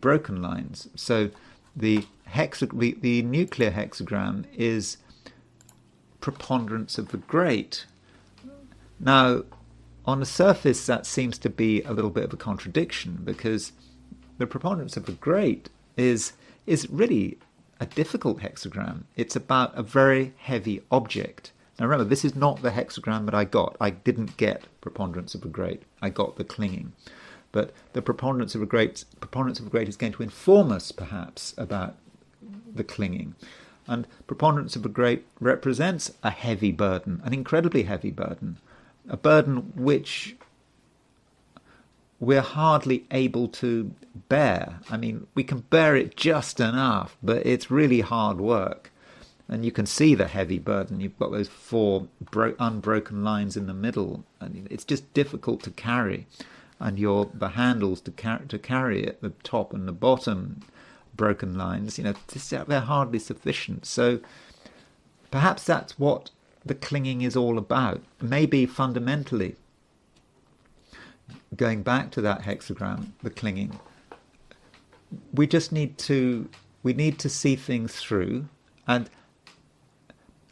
broken lines. So the nuclear hexagram is preponderance of the great. Now, on the surface, that seems to be a little bit of a contradiction, because the preponderance of the great is really a difficult hexagram. It's about a very heavy object. Now remember, this is not the hexagram that I got. I didn't get preponderance of the great. I got the clinging. But the preponderance of the great is going to inform us, perhaps, about the clinging. And preponderance of the great represents a heavy burden, an incredibly heavy burden, a burden which we're hardly able to bear. I mean, we can bear it just enough, but it's really hard work. And you can see the heavy burden. You've got those four unbroken lines in the middle. I mean, it's just difficult to carry. And the handles to carry it, the top and the bottom broken lines, they're hardly sufficient. So perhaps that's what the clinging is all about. Maybe fundamentally, going back to that hexagram, the clinging, we need to see things through, and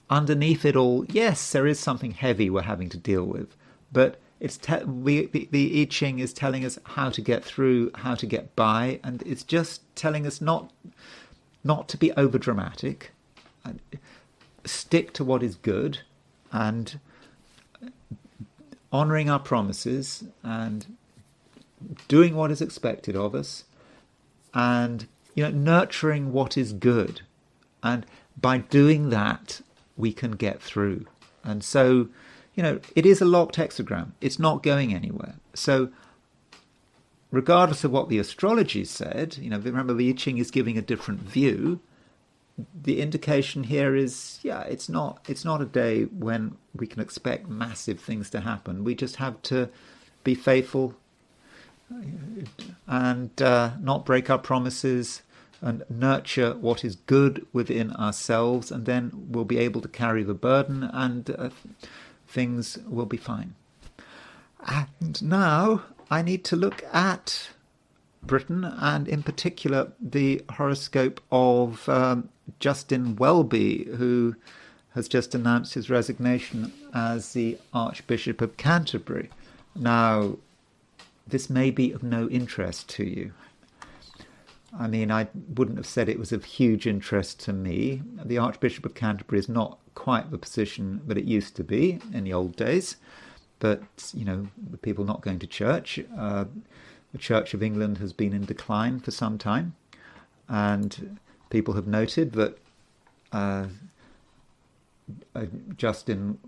underneath it all, yes, there is something heavy we're having to deal with, but the I Ching is telling us how to get through, how to get by, and it's just telling us not to be over dramatic, stick to what is good, and honouring our promises, and doing what is expected of us, and nurturing what is good, and by doing that we can get through. And so it is a locked hexagram. It's not going anywhere. So regardless of what the astrology said, remember the I Ching is giving a different view. The indication here is, it's not a day when we can expect massive things to happen. We just have to be faithful and not break our promises, and nurture what is good within ourselves, and then we'll be able to carry the burden, and things will be fine. And now I need to look at Britain, and in particular the horoscope of Justin Welby, who has just announced his resignation as the Archbishop of Canterbury. Now, this may be of no interest to you. I mean, I wouldn't have said it was of huge interest to me. The Archbishop of Canterbury is not quite the position that it used to be in the old days. But, the people not going to church, the Church of England has been in decline for some time. And people have noted that there's Justin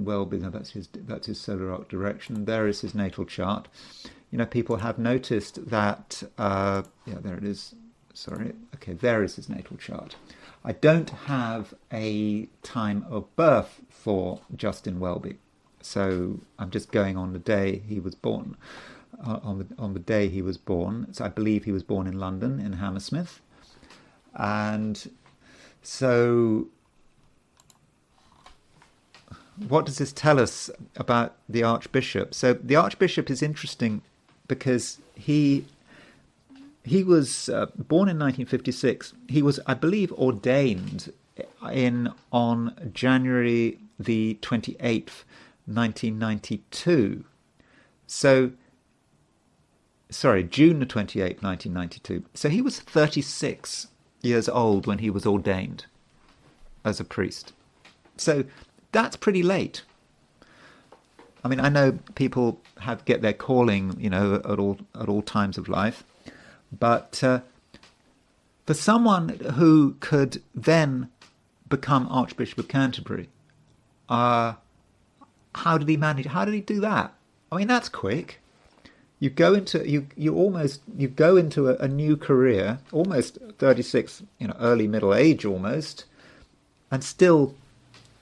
Welby. No, that's his solar arc direction. There is his natal chart. People have noticed that. There it is. Sorry. Okay, there is his natal chart. I don't have a time of birth for Justin Welby, so I'm just going on the day he was born. On the day he was born, so I believe he was born in London, in Hammersmith, and so what does this tell us about the Archbishop? So the Archbishop is interesting because he was born in 1956. He was, I believe, ordained on January the 28th, 1992. So, sorry, June the 28th, 1992. So he was 36 years old when he was ordained as a priest. So that's pretty late. I mean, I know people get their calling, at all times of life, but for someone who could then become Archbishop of Canterbury, how did he manage? How did he do that? I mean, that's quick. You go into a new career, almost 36, early middle age almost, and still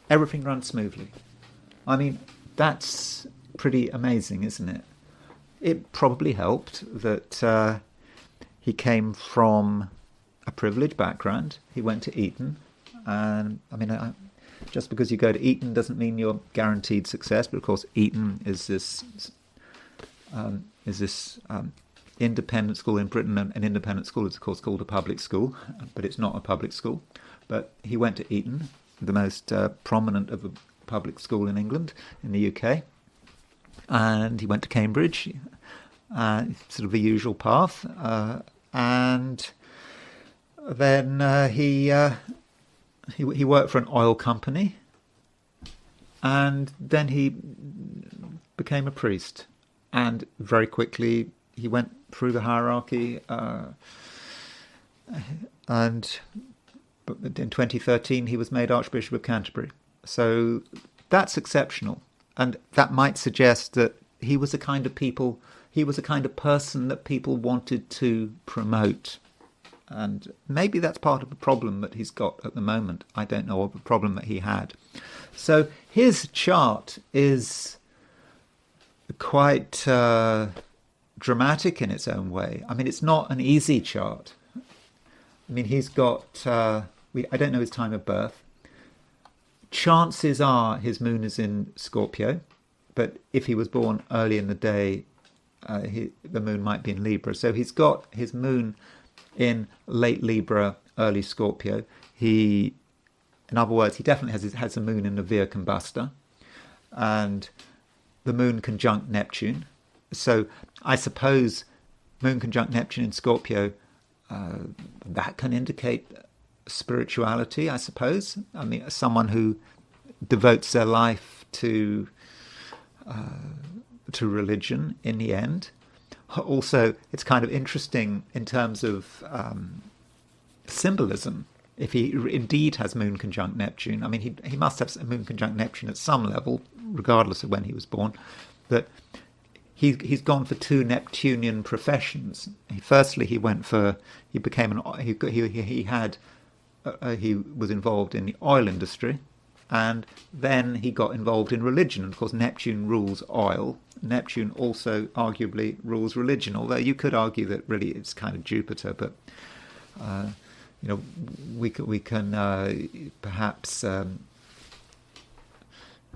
everything runs smoothly. I mean, that's pretty amazing, isn't it? It probably helped that he came from a privileged background. He went to Eton, and I mean, just because you go to Eton doesn't mean you're guaranteed success. But of course, Eton is this independent school in Britain. An independent school is, of course, called a public school, but it's not a public school. But he went to Eton, the most prominent of a public school in England, in the UK, and he went to Cambridge, sort of the usual path, and then he worked for an oil company, and then he became a priest, and very quickly he went through the hierarchy, and in 2013 he was made Archbishop of Canterbury. So that's exceptional. and that might suggest that he was a kind of person that people wanted to promote. And maybe that's part of the problem that he's got at the moment. I don't know, of the problem that he had. So his chart is quite dramatic in its own way. I mean, it's not an easy chart. I mean, he's got, I don't know his time of birth. Chances are his moon is in Scorpio, but if he was born early in the day, the moon might be in Libra. So he's got his moon in late Libra, early Scorpio. In other words, he definitely has a moon in the Via Combusta, and the moon conjunct Neptune. So I suppose moon conjunct Neptune in Scorpio, that can indicate spirituality, I suppose. I mean, someone who devotes their life to religion in the end. Also, it's kind of interesting in terms of symbolism. If he indeed has moon conjunct Neptune, I mean, he must have a moon conjunct Neptune at some level, regardless of when he was born. That he's gone for two Neptunian professions. Firstly, he was involved in the oil industry, and then he got involved in religion. And of course, Neptune rules oil. Neptune also arguably rules religion, although you could argue that really it's kind of Jupiter. But we can perhaps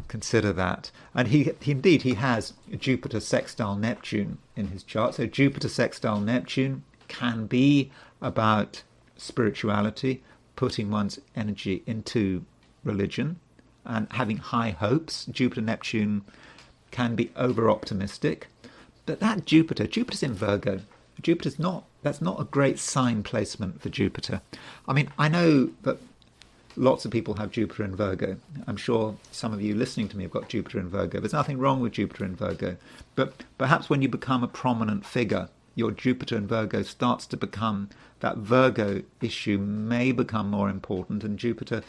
consider that. And he indeed has Jupiter sextile Neptune in his chart. So Jupiter sextile Neptune can be about spirituality, putting one's energy into religion and having high hopes. Jupiter Neptune can be over optimistic, but that Jupiter's in Virgo. That's not a great sign placement for Jupiter. I mean, I know that lots of people have Jupiter in Virgo. I'm sure some of you listening to me have got Jupiter in Virgo. There's nothing wrong with Jupiter in Virgo, but perhaps when you become a prominent figure, your Jupiter in Virgo starts to become, that Virgo issue may become more important. And Jupiter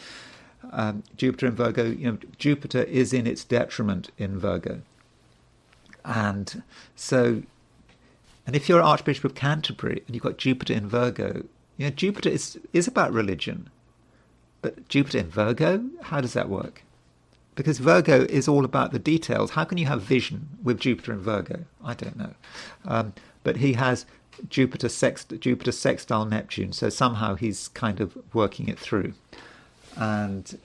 in Virgo, Jupiter is in its detriment in Virgo. And so, and if you're Archbishop of Canterbury and you've got Jupiter in Virgo, Jupiter is about religion. But Jupiter in Virgo, how does that work? Because Virgo is all about the details. How can you have vision with Jupiter in Virgo? I don't know. But he has Jupiter sextile Neptune, so somehow he's kind of working it through. And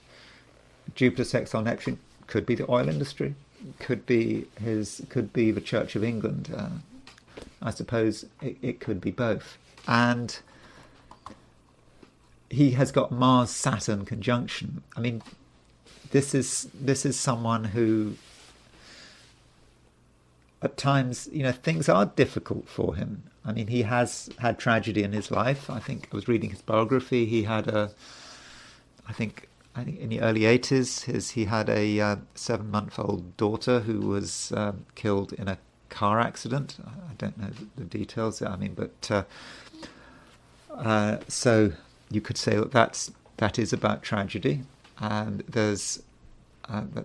Jupiter sextile Neptune could be the oil industry, could be the Church of England. I suppose it could be both. And he has got Mars-Saturn conjunction. I mean, this is someone who, at times, things are difficult for him. I mean, he has had tragedy in his life. I think I was reading his biography. He had I think in the early 80s, he had a 7-month-old daughter who was killed in a car accident. I don't know the details. I mean, but so you could say that is about tragedy. And there's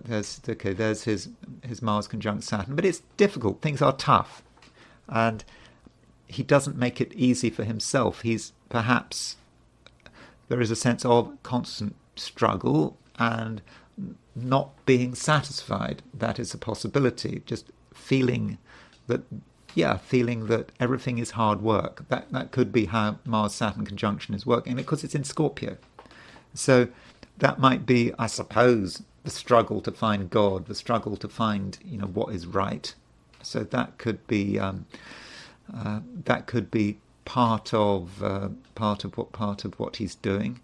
his Mars conjunct Saturn, but it's difficult. Things are tough, and he doesn't make it easy for himself. There is a sense of constant struggle and not being satisfied. That is a possibility. Just feeling that everything is hard work. That could be how Mars-Saturn conjunction is working, because it's in Scorpio. So that might be, I suppose, the struggle to find God, the struggle to find what is right. So that could be part of what he's doing.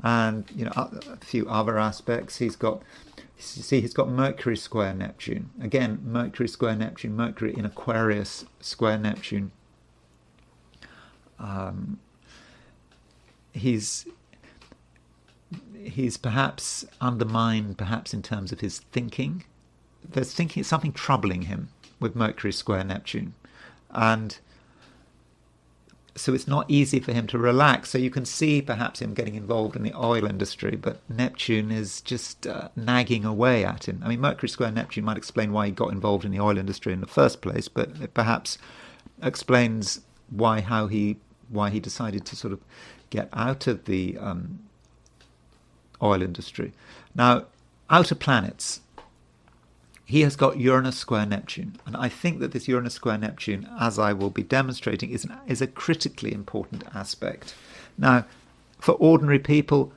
And a few other aspects. He's got Mercury square Neptune. Again, Mercury square Neptune, Mercury in Aquarius square Neptune. He's perhaps undermined, perhaps in terms of his thinking. There's something troubling him with Mercury square Neptune. And so it's not easy for him to relax. So you can see perhaps him getting involved in the oil industry, but Neptune is just nagging away at him. I mean, Mercury square Neptune might explain why he got involved in the oil industry in the first place, but it perhaps explains why he decided to sort of get out of the oil industry. Now, outer planets. He has got Uranus square Neptune, and I think that this Uranus square Neptune, as I will be demonstrating, is a critically important aspect. Now, for ordinary people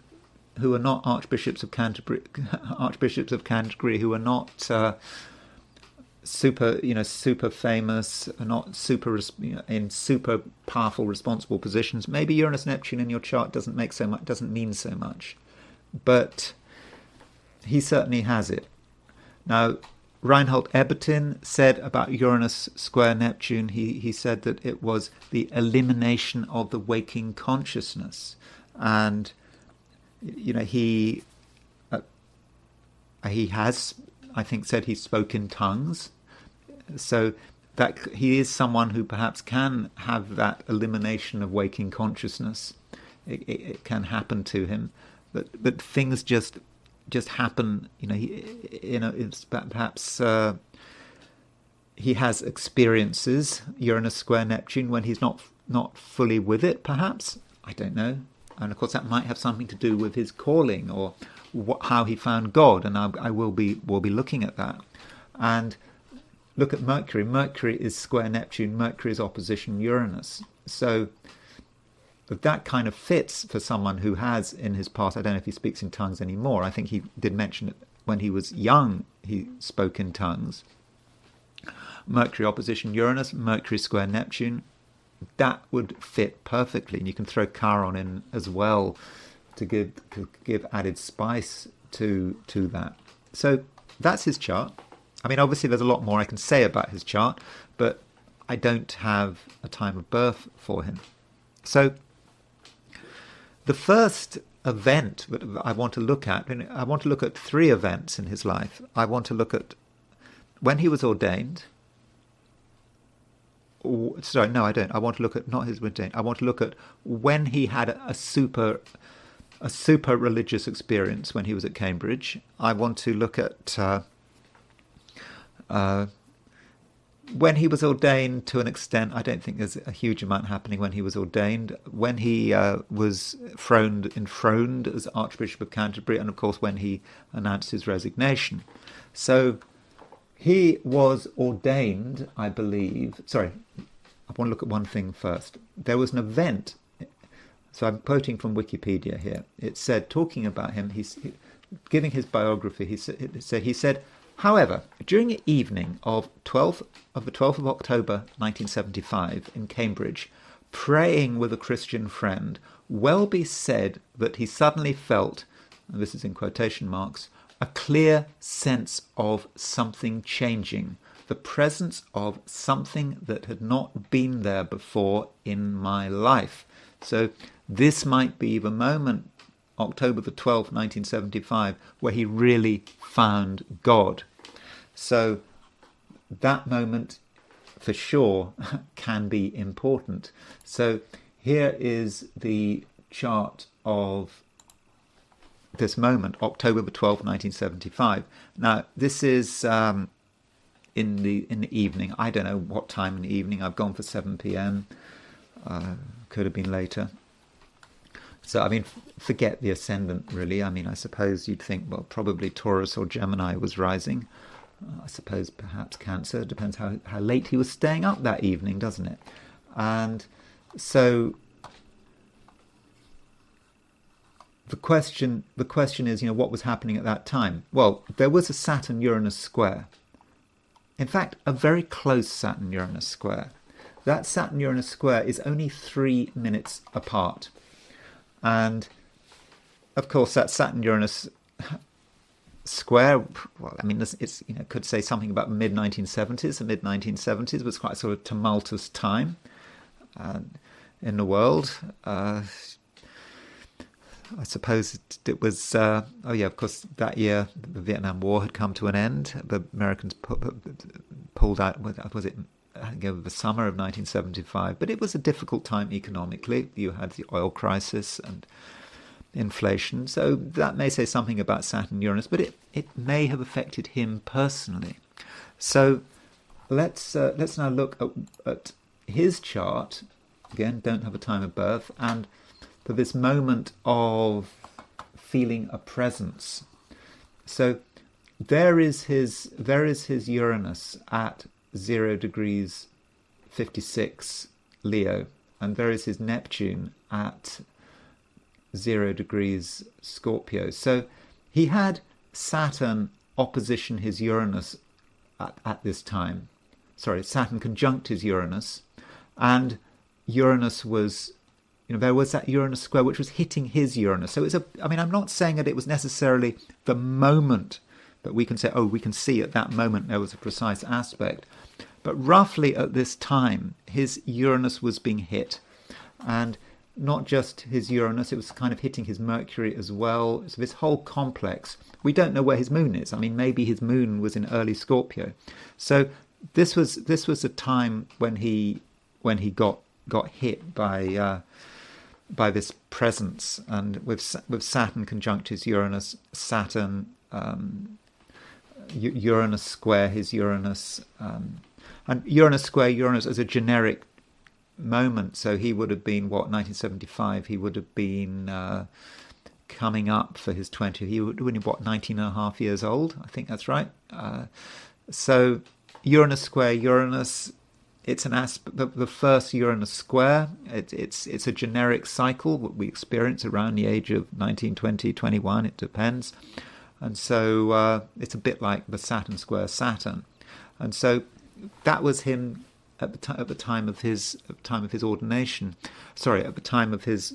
who are not Archbishops of Canterbury, who are not super famous, are not super in super powerful, responsible positions, maybe Uranus Neptune in your chart doesn't mean so much, but he certainly has it. Now, Reinhold Ebertin said about Uranus square Neptune, he said that it was the elimination of the waking consciousness. And, he has, I think, said he spoke in tongues. So that he is someone who perhaps can have that elimination of waking consciousness. It can happen to him. But things just happen, perhaps he has experiences, Uranus square Neptune, when he's not fully with it, perhaps. I don't know. And of course that might have something to do with his calling or how he found God, and I will be looking at that. And look at Mercury. Mercury is square Neptune. Mercury is opposition Uranus. So that kind of fits for someone who has in his past, I don't know if he speaks in tongues anymore. I think he did mention it when he was young, he spoke in tongues. Mercury opposition Uranus, Mercury square Neptune, that would fit perfectly. And you can throw Chiron in as well to give added spice to that. So that's his chart. I mean, obviously there's a lot more I can say about his chart, but I don't have a time of birth for him. So the first event that I want to look at, and I want to look at three events in his life. I want to look at when he was ordained. Sorry, no, I don't. I want to look at not his ordained. I want to look at when he had a super religious experience when he was at Cambridge. I want to look at when he was ordained to an extent. I don't think there's a huge amount happening when he was ordained. When he was enthroned as Archbishop of Canterbury, and of course when he announced his resignation. So he was ordained, I believe. Sorry, I want to look at one thing first. There was an event. So I'm quoting from Wikipedia here. It said, talking about him, he's giving his biography. He said, however, during the evening of the 12th of October 1975 in Cambridge, praying with a Christian friend, Welby said that he suddenly felt, and this is in quotation marks, a clear sense of something changing, the presence of something that had not been there before in my life. So this might be the moment, October the 12th, 1975, where he really found God. So that moment, for sure, can be important. So here is the chart of this moment, October the 12th, 1975. Now, this is in the evening. I don't know what time in the evening. I've gone for 7 p.m. Could have been later. So, I mean, forget the ascendant, really. I mean, I suppose you'd think, well, probably Taurus or Gemini was rising. I suppose perhaps Cancer. Depends how late he was staying up that evening, doesn't it? And so the question is, what was happening at that time? Well, there was a Saturn-Uranus square. In fact, a very close Saturn-Uranus square. That Saturn-Uranus square is only 3 minutes apart. And, of course, that Saturn-Uranus square, well, I mean, it's could say something about the mid-1970s. The mid-1970s was quite a sort of tumultuous time in the world. I suppose it was, of course, that year the Vietnam War had come to an end. The Americans pulled out, was it I think over the summer of 1975, but it was a difficult time economically. You had the oil crisis and inflation, so that may say something about Saturn Uranus, but it may have affected him personally. So let's now look at his chart. Again, don't have a time of birth, and for this moment of feeling a presence. So there is his Uranus at 0 degrees 56 Leo, and there is his Neptune at 0 degrees Scorpio. So he had Saturn opposition his Uranus at this time. Sorry, Saturn conjunct his Uranus, and Uranus was, there was that Uranus square which was hitting his Uranus. So I'm not saying that it was necessarily the moment that we can say, oh, we can see at that moment there was a precise aspect. But roughly at this time, his Uranus was being hit. And not just his Uranus, it was kind of hitting his Mercury as well. So this whole complex. We don't know where his moon is. I mean, maybe his moon was in early Scorpio. So this was a time when he got hit by this presence, and with Saturn conjunct his Uranus, Saturn Uranus square his Uranus, and Uranus square Uranus as a generic moment. So he would have been 1975. He would have been coming up for his 20. He would have been 19 and a half years old. I think that's right. So Uranus square Uranus. It's an aspect. The first Uranus square. It's a generic cycle that we experience around the age of 19, 20, 21. It depends, and so it's a bit like the Saturn square Saturn, and so that was him at the time of his ordination. Sorry, at the time of his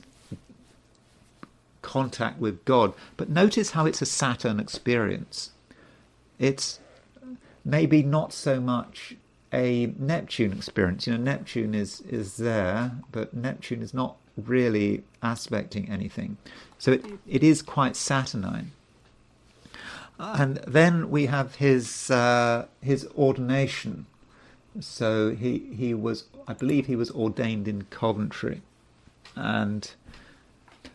contact with God. But notice how it's a Saturn experience. It's maybe not so much a Neptune experience. Neptune is there, but Neptune is not really aspecting anything. So it is quite Saturnine. And then we have his ordination. So he was, I believe he was ordained in Coventry. And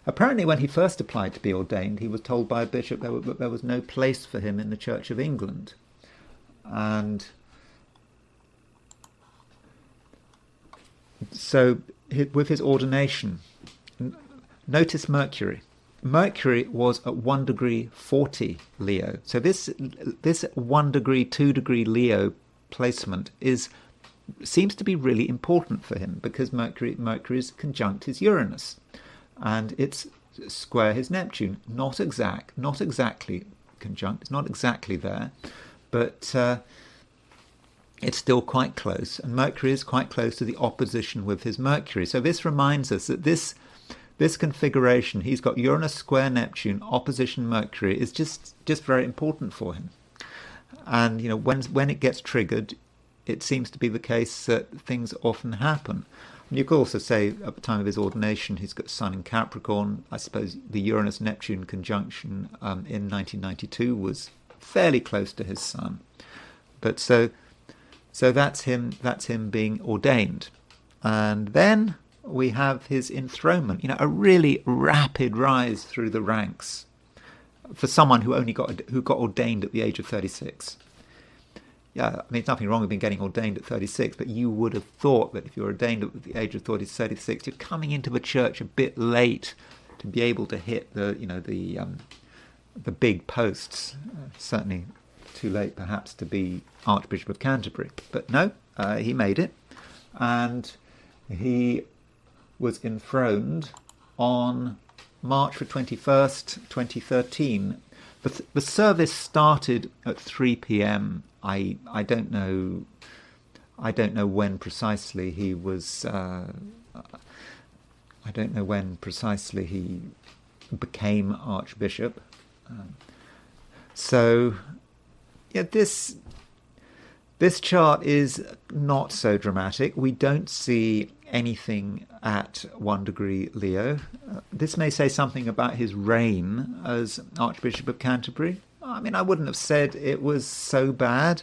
apparently when he first applied to be ordained, he was told by a bishop that there was no place for him in the Church of England. And so with his ordination, notice Mercury. Mercury was at 1 degree 40 Leo. So this 1 degree, 2 degree Leo placement seems to be really important for him, because Mercury is conjunct his Uranus, and it's square his Neptune. Not exactly conjunct. It's not exactly there, but it's still quite close, and Mercury is quite close to the opposition with his Mercury. So this reminds us that this configuration, he's got Uranus square Neptune, opposition Mercury, is just very important for him. And when it gets triggered, it seems to be the case that things often happen. And you could also say at the time of his ordination, he's got Sun in Capricorn. I suppose the Uranus-Neptune conjunction in 1992 was fairly close to his Sun. But so that's him being ordained. And then we have his enthronement, a really rapid rise through the ranks for someone who got ordained at the age of 36. Yeah, I mean, there's nothing wrong with being getting ordained at 36, but you would have thought that if you're ordained at the age of 36, you're coming into the church a bit late to be able to hit the big posts. Certainly too late, perhaps, to be Archbishop of Canterbury. But no, he made it, and he was enthroned on March the 21st, 2013. The service started at 3 p.m. I don't know when precisely he was. I don't know when precisely he became Archbishop. So, yeah, this chart is not so dramatic. We don't see anything at 1 degree Leo. This may say something about his reign as Archbishop of Canterbury. I mean, I wouldn't have said it was so bad.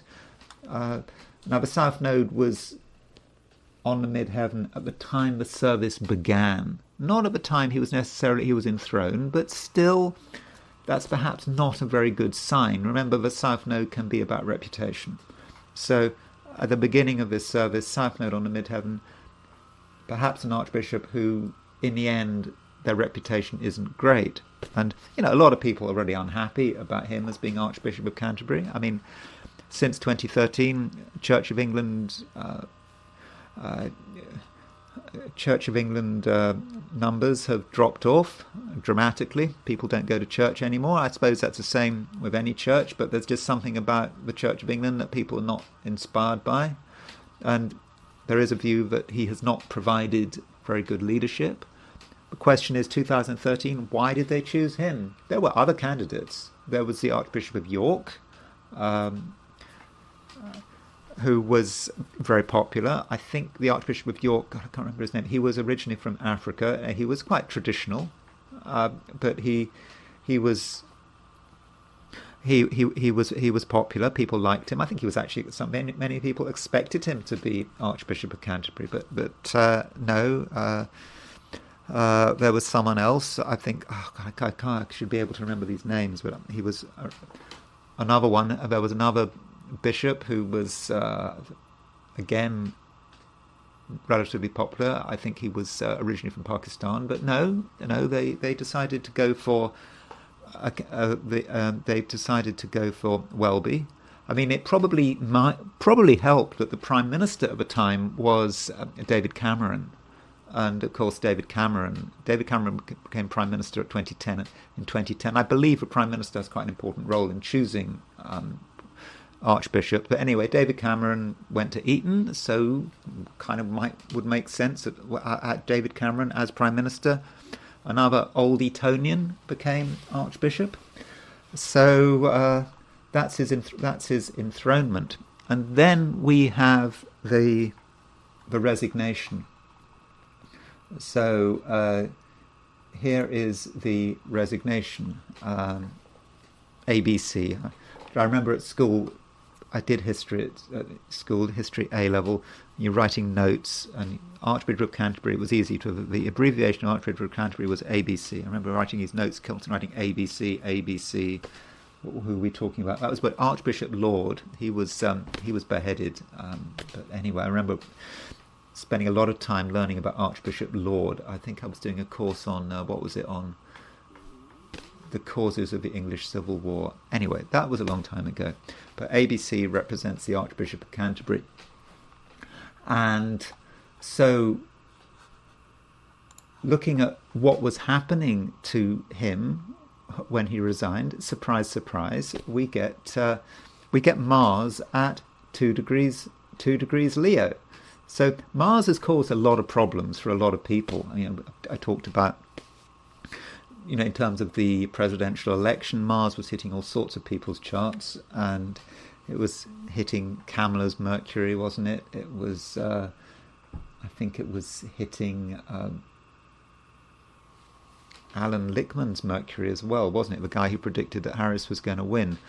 Now, the South Node was on the midheaven at the time the service began. Not at the time he was enthroned, but still, that's perhaps not a very good sign. Remember, the South Node can be about reputation. So, at the beginning of this service, South Node on the midheaven, perhaps an archbishop who, in the end, their reputation isn't great. And, a lot of people are really unhappy about him as being Archbishop of Canterbury. I mean, since 2013, Church of England numbers have dropped off dramatically. People don't go to church anymore. I suppose that's the same with any church, but there's just something about the Church of England that people are not inspired by. And there is a view that he has not provided very good leadership. The question is, 2013, why did they choose him? There were other candidates. There was the Archbishop of York, who was very popular. I think the Archbishop of York, I can't remember his name, he was originally from Africa. He was quite traditional, but he was popular. People liked him. I think he was actually many people expected him to be Archbishop of Canterbury, but no. There was someone else. I think I should be able to remember these names, but he was another one. There was another bishop who was again relatively popular. I think he was originally from Pakistan, but no, they decided to go for Welby. I mean, it probably helped that the Prime Minister at the time was David Cameron. And of course, David Cameron became Prime Minister in 2010. I believe the Prime Minister has quite an important role in choosing Archbishop. But anyway, David Cameron went to Eton, so kind of would make sense at David Cameron as Prime Minister. Another old Etonian became Archbishop. So that's his enthronement. And then we have the resignation. So here is the resignation, ABC. I remember at school, I did history at school, history A level. You're writing notes, and Archbishop of Canterbury, it was easy the abbreviation of Archbishop of Canterbury was ABC. I remember writing these notes, writing ABC. Who are we talking about? That was what Archbishop Laud. He was beheaded. But anyway, I remember spending a lot of time learning about Archbishop Laud. I think I was doing a course on on the causes of the English Civil War. Anyway, that was a long time ago. But ABC represents the Archbishop of Canterbury. And so, looking at what was happening to him when he resigned, surprise, surprise, we get Mars at 2 degrees Leo. So Mars has caused a lot of problems for a lot of people. I talked about, in terms of the presidential election, Mars was hitting all sorts of people's charts, and it was hitting Kamala's Mercury, wasn't it? It was, I think it was hitting Alan Lichtman's Mercury as well, wasn't it? The guy who predicted that Harris was going to win.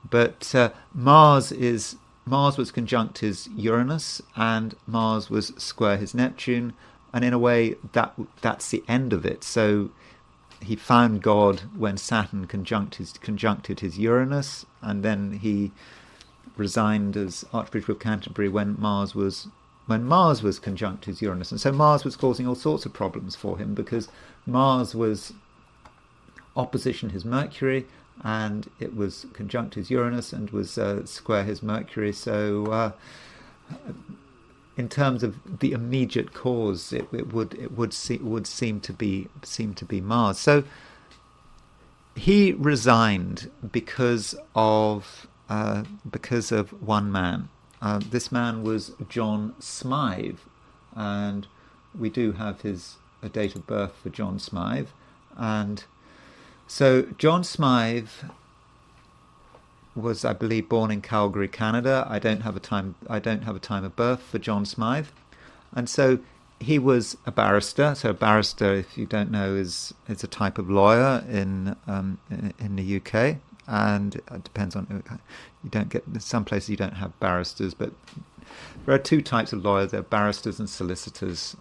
But Mars was conjunct his Uranus, and Mars was square his Neptune, and in a way that's the end of it. So he found God when Saturn conjuncted his Uranus, and then he resigned as Archbishop of Canterbury when Mars was conjunct his Uranus. And so Mars was causing all sorts of problems for him, because Mars was opposition his Mercury, and it was conjunct his Uranus and was square his Mercury. So in terms of the immediate cause, it would seem to be Mars. So he resigned because of one man. This man was John Smythe, and we do have a date of birth for John Smythe. And so John Smythe was, I believe, born in Calgary, Canada. I don't have a time of birth for John Smythe, and so he was a barrister. So a barrister, if you don't know, is a type of lawyer in the UK, and it depends on, you don't get, some places you don't have barristers, but there are two types of lawyers. There are barristers and solicitors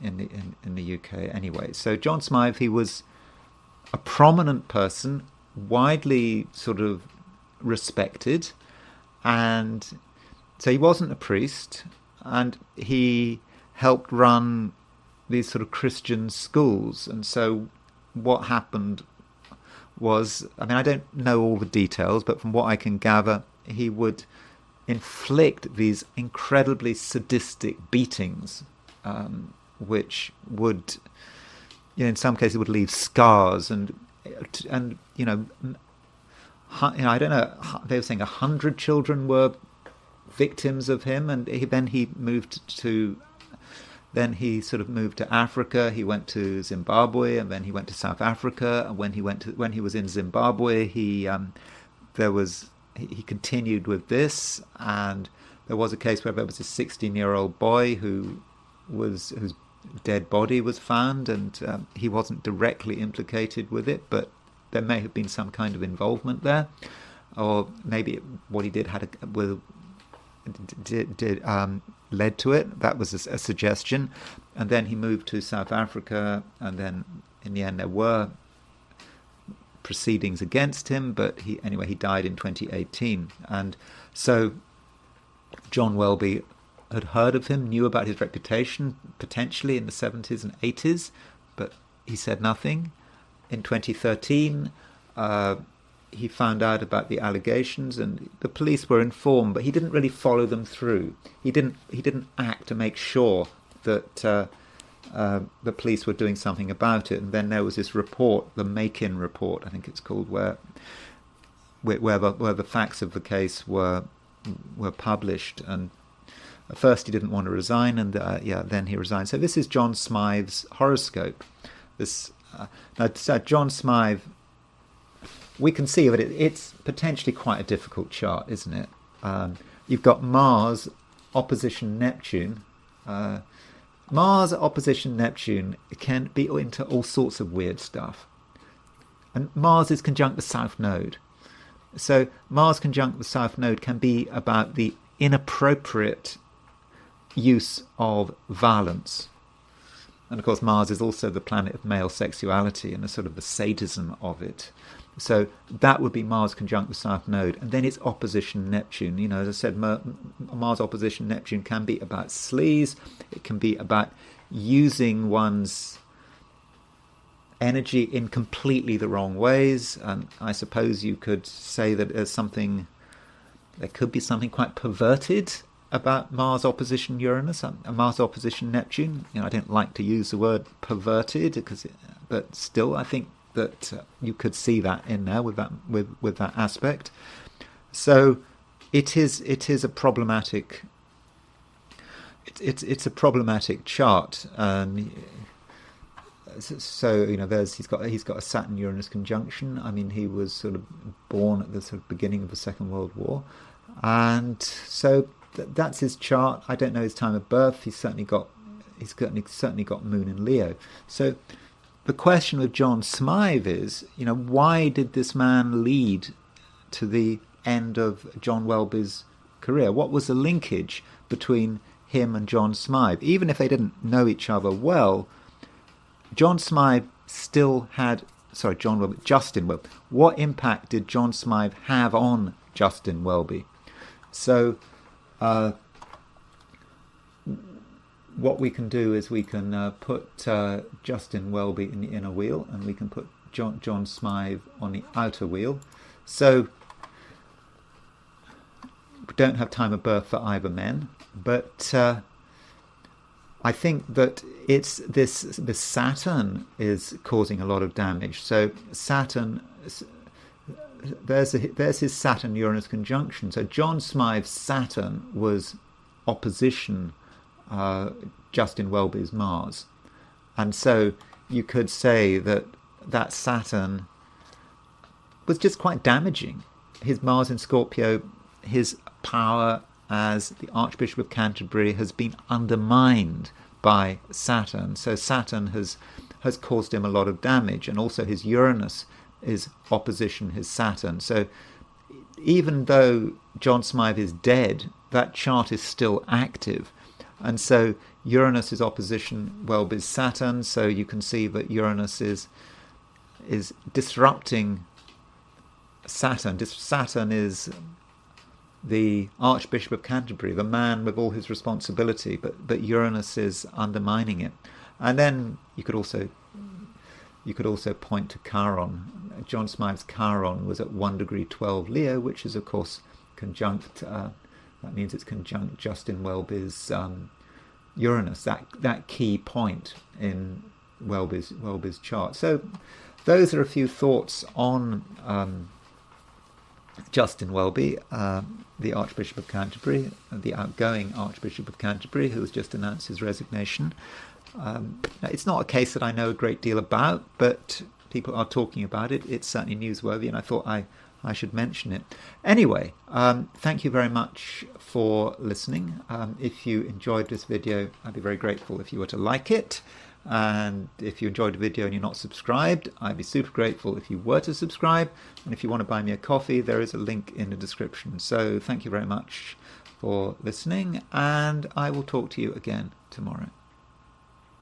in the UK anyway. So John Smythe, he was a prominent person, widely sort of respected, and so he wasn't a priest, and he helped run these sort of Christian schools. And so what happened was, I mean, I don't know all the details, but from what I can gather, he would inflict these incredibly sadistic beatings, which would, in some cases, would leave scars, and I don't know. They were saying 100 children were victims of him, and then he sort of moved to Africa. He went to Zimbabwe, and then he went to South Africa. And when he was in Zimbabwe, he continued with this. And there was a case where there was a 16-year-old boy whose dead body was found, and he wasn't directly implicated with it, but there may have been some kind of involvement there, or maybe what he did led to it. That was a suggestion. And then he moved to South Africa, and then in the end there were proceedings against him, but he died in 2018. And so John Welby had heard of him, knew about his reputation potentially in the 70s and 80s, but he said nothing. In 2013, he found out about the allegations, and the police were informed, but he didn't really follow them through. He didn't act to make sure that the police were doing something about it. And then there was this report, the Make-In report, I think it's called, where the facts of the case were published. And at first he didn't want to resign, and then he resigned. So this is John Smythe's horoscope. Now, John Smythe, we can see that it's potentially quite a difficult chart, isn't it? You've got Mars opposition Neptune. Mars opposition Neptune can be into all sorts of weird stuff. And Mars is conjunct the South Node. So Mars conjunct the South Node can be about the inappropriate use of violence. And of course Mars is also the planet of male sexuality and the sort of the sadism of it. So that would be Mars conjunct the South Node. And then it's opposition Neptune. As I said, Mars opposition Neptune can be about sleaze. It can be about using one's energy in completely the wrong ways. And I suppose you could say that there could be something quite perverted about Mars opposition Uranus, Mars opposition Neptune. I don't like to use the word perverted, but still I think that you could see that in there with that aspect. So it is a problematic. It's a problematic chart. So he's got a Saturn Uranus conjunction. I mean, he was sort of born at the sort of beginning of the Second World War, and so that's his chart. I don't know his time of birth. He's certainly got Moon in Leo. So the question with John Smythe is, why did this man lead to the end of John Welby's career? What was the linkage between him and John Smythe? Even if they didn't know each other well, Justin Welby. What impact did John Smythe have on Justin Welby? So what we can do is we can put Justin Welby in the inner wheel, and we can put John Smythe on the outer wheel. So we don't have time of birth for either men, but I think that it's this Saturn is causing a lot of damage. So Saturn, there's his Saturn-Uranus conjunction. So John Smythe's Saturn was opposition Justin Welby's Mars, and so you could say that Saturn was just quite damaging. His Mars in Scorpio, his power as the Archbishop of Canterbury has been undermined by Saturn. So Saturn has caused him a lot of damage, and also his Uranus is opposition his Saturn. So even though John Smythe is dead that chart is still active. And so Uranus is opposition Welby's Saturn, so you can see that Uranus is disrupting Saturn. Saturn is the Archbishop of Canterbury, the man with all his responsibility, but Uranus is undermining it. And then you could also point to Chiron. John Smythe's Chiron was at 1 degree 12 Leo, which is of course conjunct. That means it's conjunct Justin Welby's Uranus, that key point in Welby's chart. So those are a few thoughts on Justin Welby, the Archbishop of Canterbury, the outgoing Archbishop of Canterbury, who has just announced his resignation. It's not a case that I know a great deal about, but people are talking about it. It's certainly newsworthy, and I thought I should mention it. Anyway, thank you very much for listening. If you enjoyed this video, I'd be very grateful if you were to like it. And if you enjoyed the video and you're not subscribed, I'd be super grateful if you were to subscribe. And if you want to buy me a coffee, there is a link in the description. So thank you very much for listening, and I will talk to you again tomorrow.